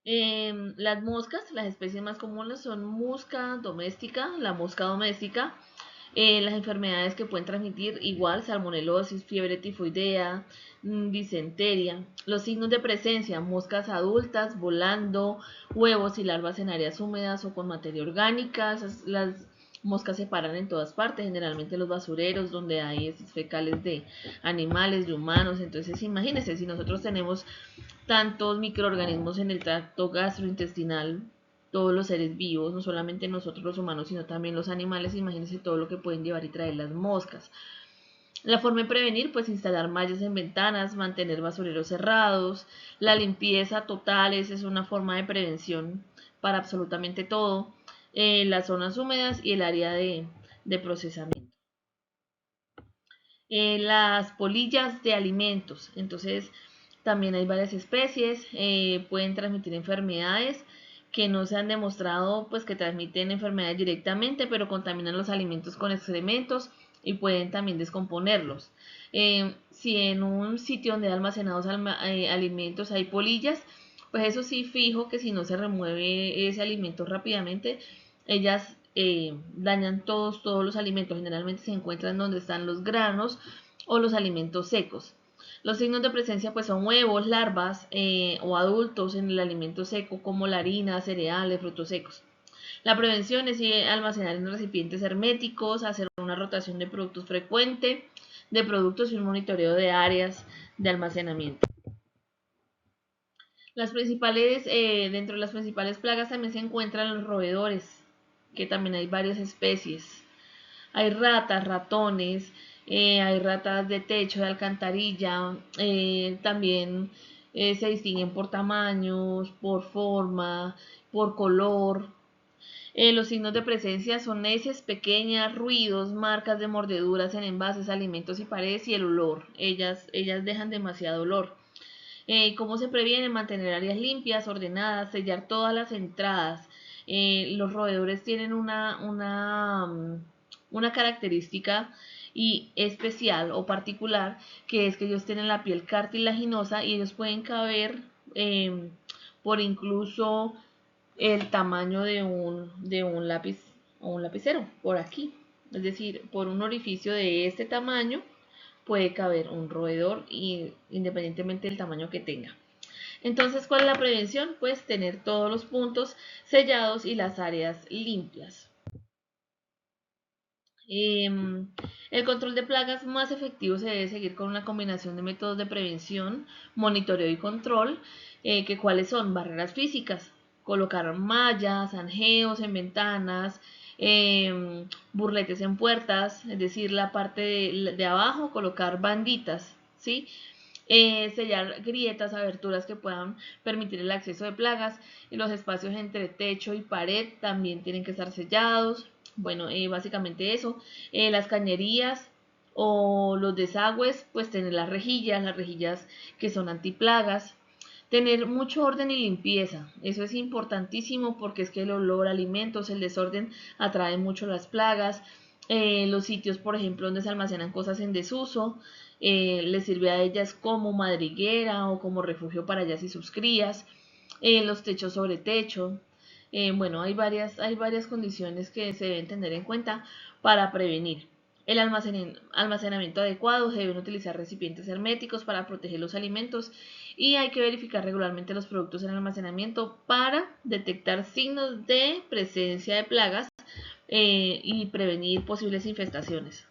Las moscas, las especies más comunes son mosca doméstica, la mosca doméstica, las enfermedades que pueden transmitir igual, salmonelosis, fiebre tifoidea, disentería. Los signos de presencia, moscas adultas volando, huevos y larvas en áreas húmedas o con materia orgánica. Las moscas se paran en todas partes, generalmente los basureros donde hay heces fecales de animales, de humanos. Entonces imagínense, si nosotros tenemos tantos microorganismos en el tracto gastrointestinal, todos los seres vivos, no solamente nosotros los humanos, sino también los animales, imagínense todo lo que pueden llevar y traer las moscas. La forma de prevenir, pues instalar mallas en ventanas, mantener basureros cerrados, la limpieza total, esa es una forma de prevención para absolutamente todo, las zonas húmedas y el área de procesamiento. Las polillas de alimentos, entonces también hay varias especies, pueden transmitir enfermedades que no se han demostrado pues que transmiten enfermedades directamente, pero contaminan los alimentos con excrementos y pueden también descomponerlos. Si en un sitio donde hay almacenados alimentos hay polillas, pues eso sí fijo que si no se remueve ese alimento rápidamente, ellas dañan todos los alimentos. Generalmente se encuentran donde están los granos o los alimentos secos. Los signos de presencia pues son huevos, larvas o adultos en el alimento seco como la harina, cereales, frutos secos. La prevención es almacenar en recipientes herméticos, hacer una rotación de productos frecuente, de productos y un monitoreo de áreas de almacenamiento. Dentro de las principales plagas también se encuentran los roedores, que también hay varias especies. Hay ratas, ratones, hay ratas de techo, de alcantarilla, también se distinguen por tamaños, por forma, por color. Los signos de presencia son heces pequeñas, ruidos, marcas de mordeduras en envases, alimentos y paredes y el olor. Ellas dejan demasiado olor. ¿Cómo se previene? Mantener áreas limpias, ordenadas, sellar todas las entradas. Los roedores tienen una característica y especial o particular, que es que ellos tienen la piel cartilaginosa y ellos pueden caber por incluso el tamaño de un lápiz o un lapicero, por aquí. Es decir, por un orificio de este tamaño puede caber un roedor independientemente del tamaño que tenga. Entonces, ¿cuál es la prevención? Pues tener todos los puntos sellados y las áreas limpias. El control de plagas más efectivo se debe seguir con una combinación de métodos de prevención, monitoreo y control, que cuáles son barreras físicas, colocar mallas, angeos en ventanas, burletes en puertas, es decir, la parte de abajo, colocar banditas, ¿sí? Sellar grietas, aberturas que puedan permitir el acceso de plagas, y los espacios entre techo y pared también tienen que estar sellados. Bueno, básicamente eso. Las cañerías o los desagües, pues tener las rejillas que son antiplagas. Tener mucho orden y limpieza, eso es importantísimo porque es que el olor a alimentos, el desorden atrae mucho las plagas. Los sitios, por ejemplo, donde se almacenan cosas en desuso, les sirve a ellas como madriguera o como refugio para ellas y sus crías. Los techos sobre techo. Bueno, hay varias condiciones que se deben tener en cuenta para prevenir. El almacenamiento adecuado, se deben utilizar recipientes herméticos para proteger los alimentos y hay que verificar regularmente los productos en almacenamiento para detectar signos de presencia de plagas y prevenir posibles infestaciones.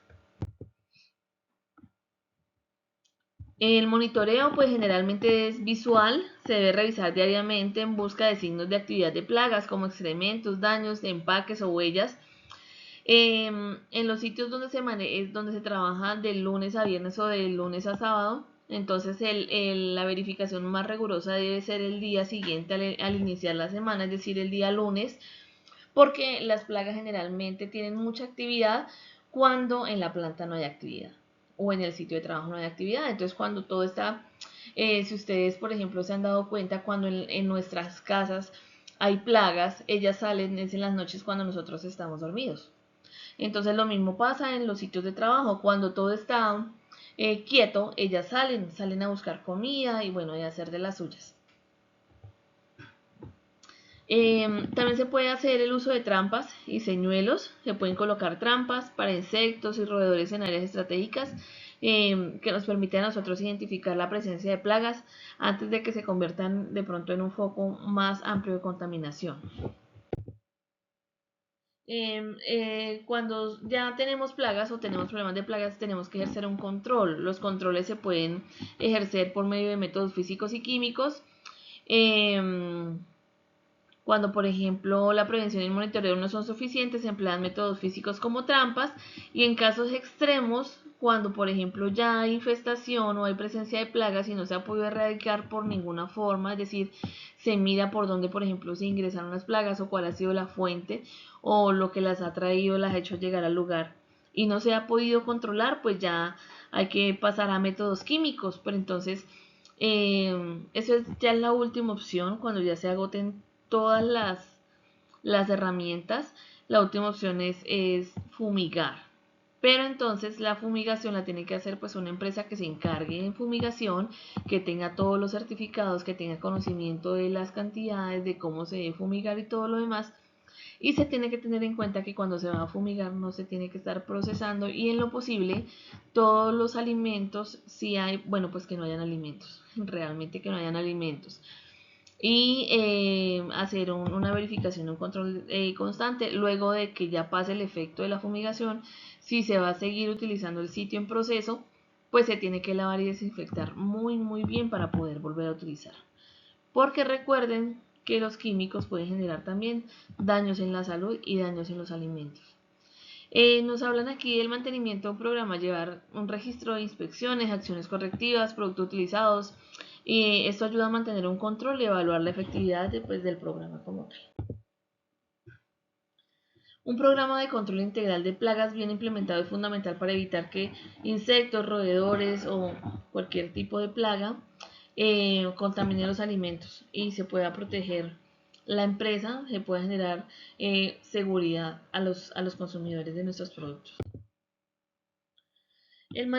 El monitoreo pues generalmente es visual, se debe revisar diariamente en busca de signos de actividad de plagas como excrementos, daños, empaques o huellas. En los sitios donde se trabaja de lunes a viernes o de lunes a sábado, entonces la verificación más rigurosa debe ser el día siguiente al iniciar la semana, es decir, el día lunes, porque las plagas generalmente tienen mucha actividad cuando en la planta no hay actividad o en el sitio de trabajo no hay actividad. Entonces cuando todo está, si ustedes por ejemplo se han dado cuenta, cuando en nuestras casas hay plagas, ellas salen es en las noches cuando nosotros estamos dormidos. Entonces lo mismo pasa en los sitios de trabajo, cuando todo está quieto, ellas salen a buscar comida y bueno, y a hacer de las suyas. También se puede hacer el uso de trampas y señuelos. Se pueden colocar trampas para insectos y roedores en áreas estratégicas que nos permiten a nosotros identificar la presencia de plagas antes de que se conviertan de pronto en un foco más amplio de contaminación. Cuando ya tenemos plagas o tenemos problemas de plagas, tenemos que ejercer un control. Los controles se pueden ejercer por medio de métodos físicos y químicos. Cuando, por ejemplo, la prevención y el monitoreo no son suficientes, se emplean métodos físicos como trampas, y en casos extremos, cuando, por ejemplo, ya hay infestación o hay presencia de plagas y no se ha podido erradicar por ninguna forma, es decir, se mira por dónde, por ejemplo, se ingresaron las plagas o cuál ha sido la fuente o lo que las ha traído, las ha hecho llegar al lugar y no se ha podido controlar, pues ya hay que pasar a métodos químicos, pero entonces eso es ya la última opción cuando ya se agoten todas las herramientas. La última opción es fumigar. Pero entonces la fumigación la tiene que hacer pues una empresa que se encargue en fumigación, que tenga todos los certificados, que tenga conocimiento de las cantidades, de cómo se debe fumigar y todo lo demás. Y se tiene que tener en cuenta que cuando se va a fumigar no se tiene que estar procesando y en lo posible todos los alimentos, si hay, bueno, pues que no hayan alimentos, realmente que no hayan alimentos. Y hacer una verificación, un control constante luego de que ya pase el efecto de la fumigación. Si se va a seguir utilizando el sitio en proceso, pues se tiene que lavar y desinfectar muy bien para poder volver a utilizar, porque recuerden que los químicos pueden generar también daños en la salud y daños en los alimentos. Nos hablan aquí del mantenimiento de un programa, llevar un registro de inspecciones, acciones correctivas, productos utilizados. Y esto ayuda a mantener un control y evaluar la efectividad del programa como tal. Un programa de control integral de plagas bien implementado es fundamental para evitar que insectos, roedores o cualquier tipo de plaga contamine los alimentos y se pueda proteger la empresa, se pueda generar seguridad a los consumidores de nuestros productos. El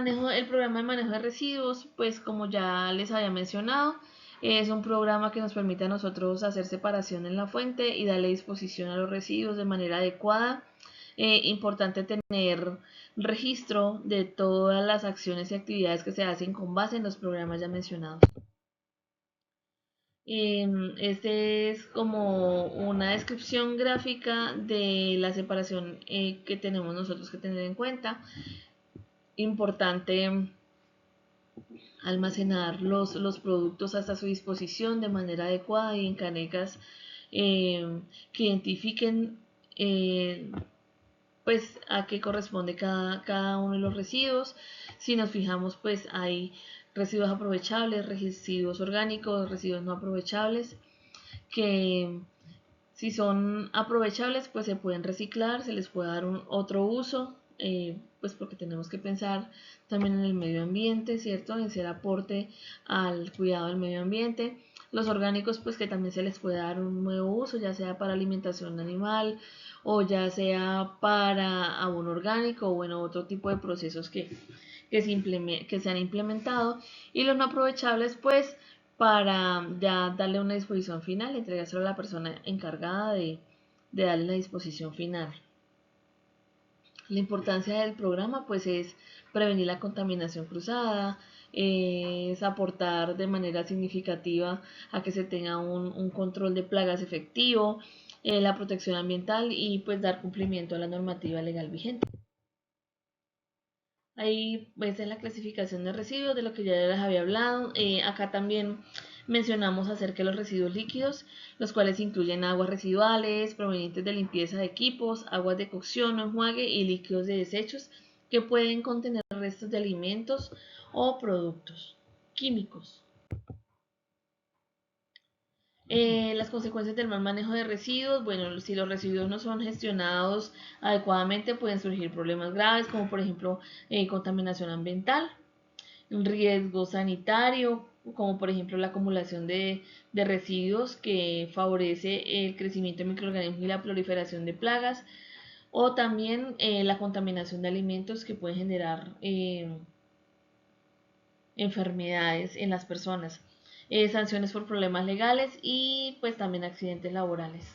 programa de manejo de residuos, pues como ya les había mencionado, es un programa que nos permite a nosotros hacer separación en la fuente y darle disposición a los residuos de manera adecuada. Importante tener registro de todas las acciones y actividades que se hacen con base en los programas ya mencionados. Este es como una descripción gráfica de la separación que tenemos nosotros que tener en cuenta. Importante almacenar los productos hasta su disposición de manera adecuada y en canecas que identifiquen pues a qué corresponde cada uno de los residuos. Si nos fijamos, pues hay residuos aprovechables, residuos orgánicos, residuos no aprovechables, que si son aprovechables, pues se pueden reciclar, se les puede dar otro uso, pues porque tenemos que pensar también en el medio ambiente, ¿cierto? En ser aporte al cuidado del medio ambiente. Los orgánicos, pues que también se les puede dar un nuevo uso, ya sea para alimentación animal o ya sea para abono orgánico o bueno, otro tipo de procesos que se han implementado. Y los no aprovechables, pues para ya darle una disposición final, entregárselo a la persona encargada de darle la disposición final. La importancia del programa pues es prevenir la contaminación cruzada, es aportar de manera significativa a que se tenga un control de plagas efectivo, la protección ambiental y pues dar cumplimiento a la normativa legal vigente. Ahí ves en la clasificación de residuos, de lo que ya les había hablado. Acá también mencionamos acerca de los residuos líquidos, los cuales incluyen aguas residuales provenientes de limpieza de equipos, aguas de cocción o enjuague y líquidos de desechos que pueden contener restos de alimentos o productos químicos. Las consecuencias del mal manejo de residuos, bueno, si los residuos no son gestionados adecuadamente pueden surgir problemas graves como por ejemplo contaminación ambiental, un riesgo sanitario como por ejemplo la acumulación de residuos que favorece el crecimiento de microorganismos y la proliferación de plagas, o también la contaminación de alimentos que pueden generar enfermedades en las personas, sanciones por problemas legales y pues también accidentes laborales.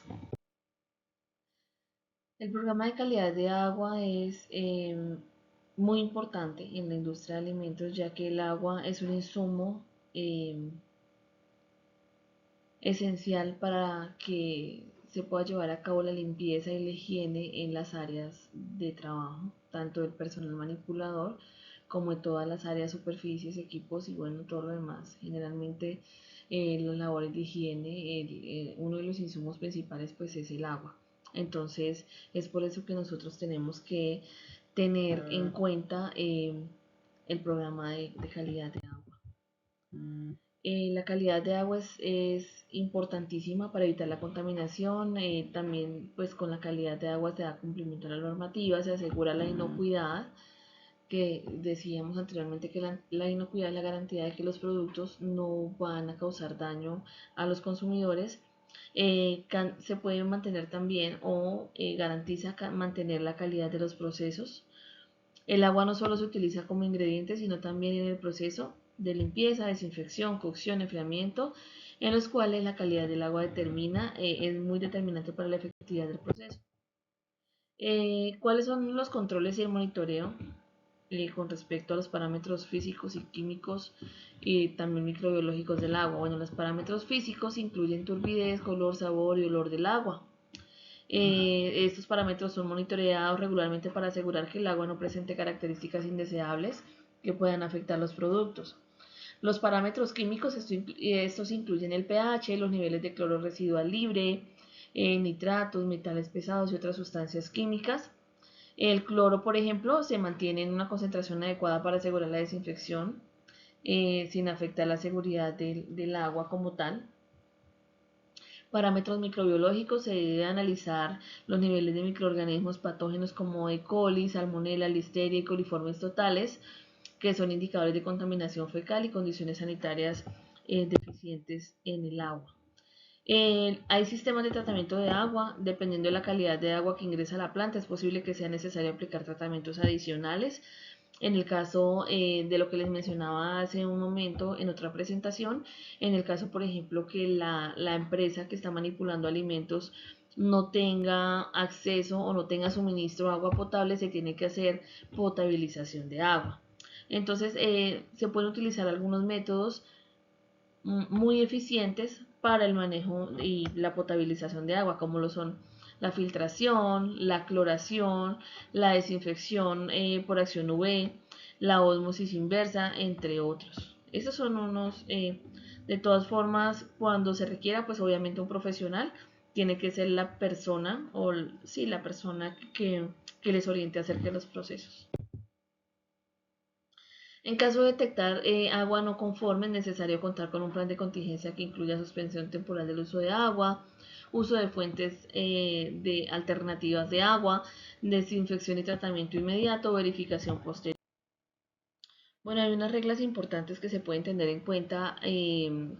El programa de calidad de agua es muy importante en la industria de alimentos, ya que el agua es un insumo eh, esencial para que se pueda llevar a cabo la limpieza y la higiene en las áreas de trabajo, tanto del personal manipulador como en todas las áreas, superficies, equipos y bueno, todo lo demás. Generalmente las labores de higiene, uno de los insumos principales pues es el agua. Entonces es por eso que nosotros tenemos que tener en cuenta el programa de calidad de agua. La calidad de agua es importantísima para evitar la contaminación. También, pues, con la calidad de agua se da cumplimiento a la normativa, se asegura la inocuidad, que decíamos anteriormente que la inocuidad es la garantía de que los productos no van a causar daño a los consumidores. Se puede mantener también o garantiza mantener la calidad de los procesos. El agua no solo se utiliza como ingrediente, sino también en el proceso de limpieza, desinfección, cocción, enfriamiento, en los cuales la calidad del agua es muy determinante para la efectividad del proceso. ¿Cuáles son los controles y el monitoreo con respecto a los parámetros físicos y químicos y también microbiológicos del agua? Bueno, los parámetros físicos incluyen turbidez, color, sabor y olor del agua. Estos parámetros son monitoreados regularmente para asegurar que el agua no presente características indeseables que puedan afectar los productos. Los parámetros químicos, estos incluyen el pH, los niveles de cloro residual libre, nitratos, metales pesados y otras sustancias químicas. El cloro, por ejemplo, se mantiene en una concentración adecuada para asegurar la desinfección sin afectar la seguridad del agua como tal. Parámetros microbiológicos, se debe analizar los niveles de microorganismos patógenos como E. coli, salmonella, listeria y coliformes totales, que son indicadores de contaminación fecal y condiciones sanitarias deficientes en el agua. Hay sistemas de tratamiento de agua, dependiendo de la calidad de agua que ingresa a la planta, es posible que sea necesario aplicar tratamientos adicionales. En el caso de lo que les mencionaba hace un momento en otra presentación, en el caso, por ejemplo, que la empresa que está manipulando alimentos no tenga acceso o no tenga suministro de agua potable, se tiene que hacer potabilización de agua. Entonces, se pueden utilizar algunos métodos muy eficientes para el manejo y la potabilización de agua, como lo son la filtración, la cloración, la desinfección por acción UV, la ósmosis inversa, entre otros. Estos son unos, de todas formas, cuando se requiera, pues obviamente un profesional tiene que ser la persona, o sí, la persona que les oriente acerca de los procesos. En caso de detectar agua no conforme, es necesario contar con un plan de contingencia que incluya suspensión temporal del uso de agua, uso de fuentes de alternativas de agua, desinfección y tratamiento inmediato, verificación posterior. Bueno, hay unas reglas importantes que se pueden tener en cuenta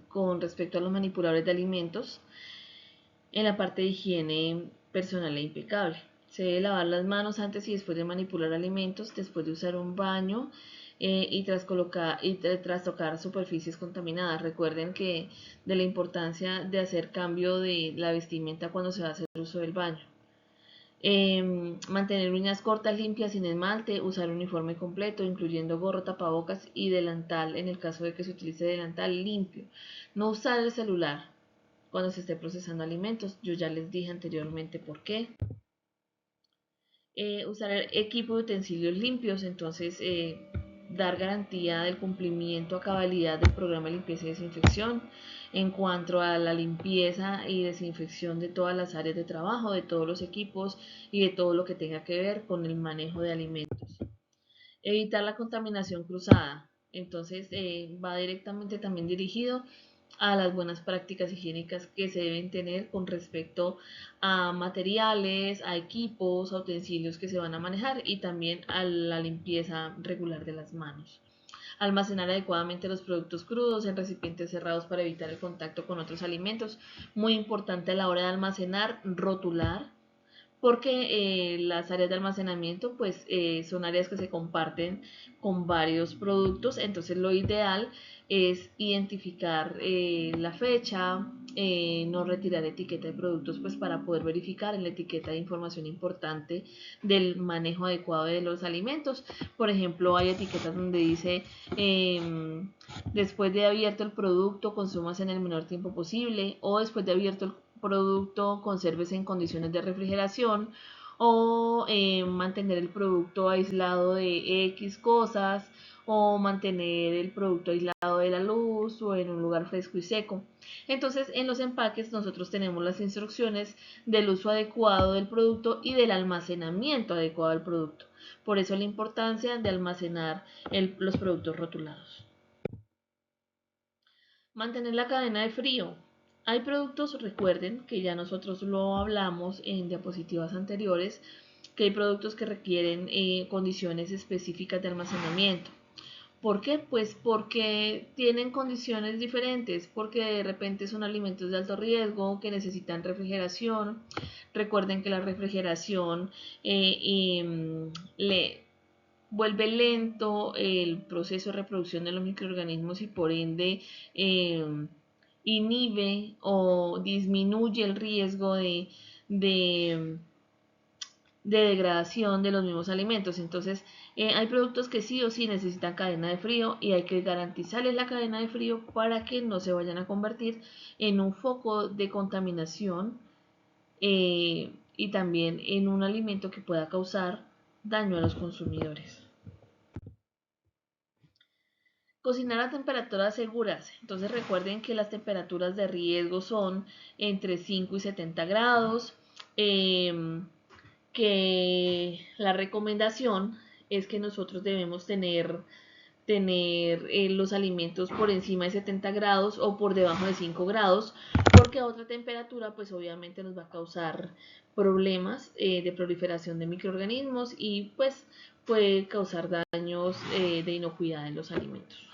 con respecto a los manipuladores de alimentos en la parte de higiene personal e impecable. Se debe lavar las manos antes y después de manipular alimentos, después de usar un baño tras tocar superficies contaminadas. Recuerden que de la importancia de hacer cambio de la vestimenta cuando se va a hacer uso del baño. Mantener uñas cortas, limpias, sin esmalte, usar uniforme completo, incluyendo gorro, tapabocas y delantal, en el caso de que se utilice delantal limpio. No usar el celular cuando se esté procesando alimentos. Yo ya les dije anteriormente por qué. Usar el equipo de utensilios limpios, entonces dar garantía del cumplimiento a cabalidad del programa de limpieza y desinfección en cuanto a la limpieza y desinfección de todas las áreas de trabajo, de todos los equipos y de todo lo que tenga que ver con el manejo de alimentos. Evitar la contaminación cruzada, entonces va directamente también dirigido a las buenas prácticas higiénicas que se deben tener con respecto a materiales, a equipos, a utensilios que se van a manejar y también a la limpieza regular de las manos. Almacenar adecuadamente los productos crudos en recipientes cerrados para evitar el contacto con otros alimentos. Muy importante a la hora de almacenar, rotular, porque las áreas de almacenamiento pues son áreas que se comparten con varios productos, entonces lo ideal es identificar la fecha, no retirar etiqueta de productos pues para poder verificar en la etiqueta de información importante del manejo adecuado de los alimentos. Por ejemplo, hay etiquetas donde dice después de abierto el producto consumas en el menor tiempo posible, o después de abierto el producto conserves en condiciones de refrigeración, o mantener el producto aislado de X cosas, o mantener el producto aislado de la luz o en un lugar fresco y seco. Entonces en los empaques nosotros tenemos las instrucciones del uso adecuado del producto y del almacenamiento adecuado del producto. Por eso la importancia de almacenar los productos rotulados. Mantener la cadena de frío. Hay productos, recuerden que ya nosotros lo hablamos en diapositivas anteriores, que hay productos que requieren condiciones específicas de almacenamiento. ¿Por qué? Pues porque tienen condiciones diferentes, porque de repente son alimentos de alto riesgo que necesitan refrigeración. Recuerden que la refrigeración le vuelve lento el proceso de reproducción de los microorganismos y por ende inhibe o disminuye el riesgo de, de degradación de los mismos alimentos. Entonces hay productos que sí o sí necesitan cadena de frío y hay que garantizarles la cadena de frío para que no se vayan a convertir en un foco de contaminación y también en un alimento que pueda causar daño a los consumidores. Cocinar a temperaturas seguras. Entonces recuerden que las temperaturas de riesgo son entre 5 y 70 grados. Que la recomendación es que nosotros debemos tener los alimentos por encima de 70 grados o por debajo de 5 grados, porque a otra temperatura pues obviamente nos va a causar problemas de proliferación de microorganismos y pues puede causar daños de inocuidad en los alimentos.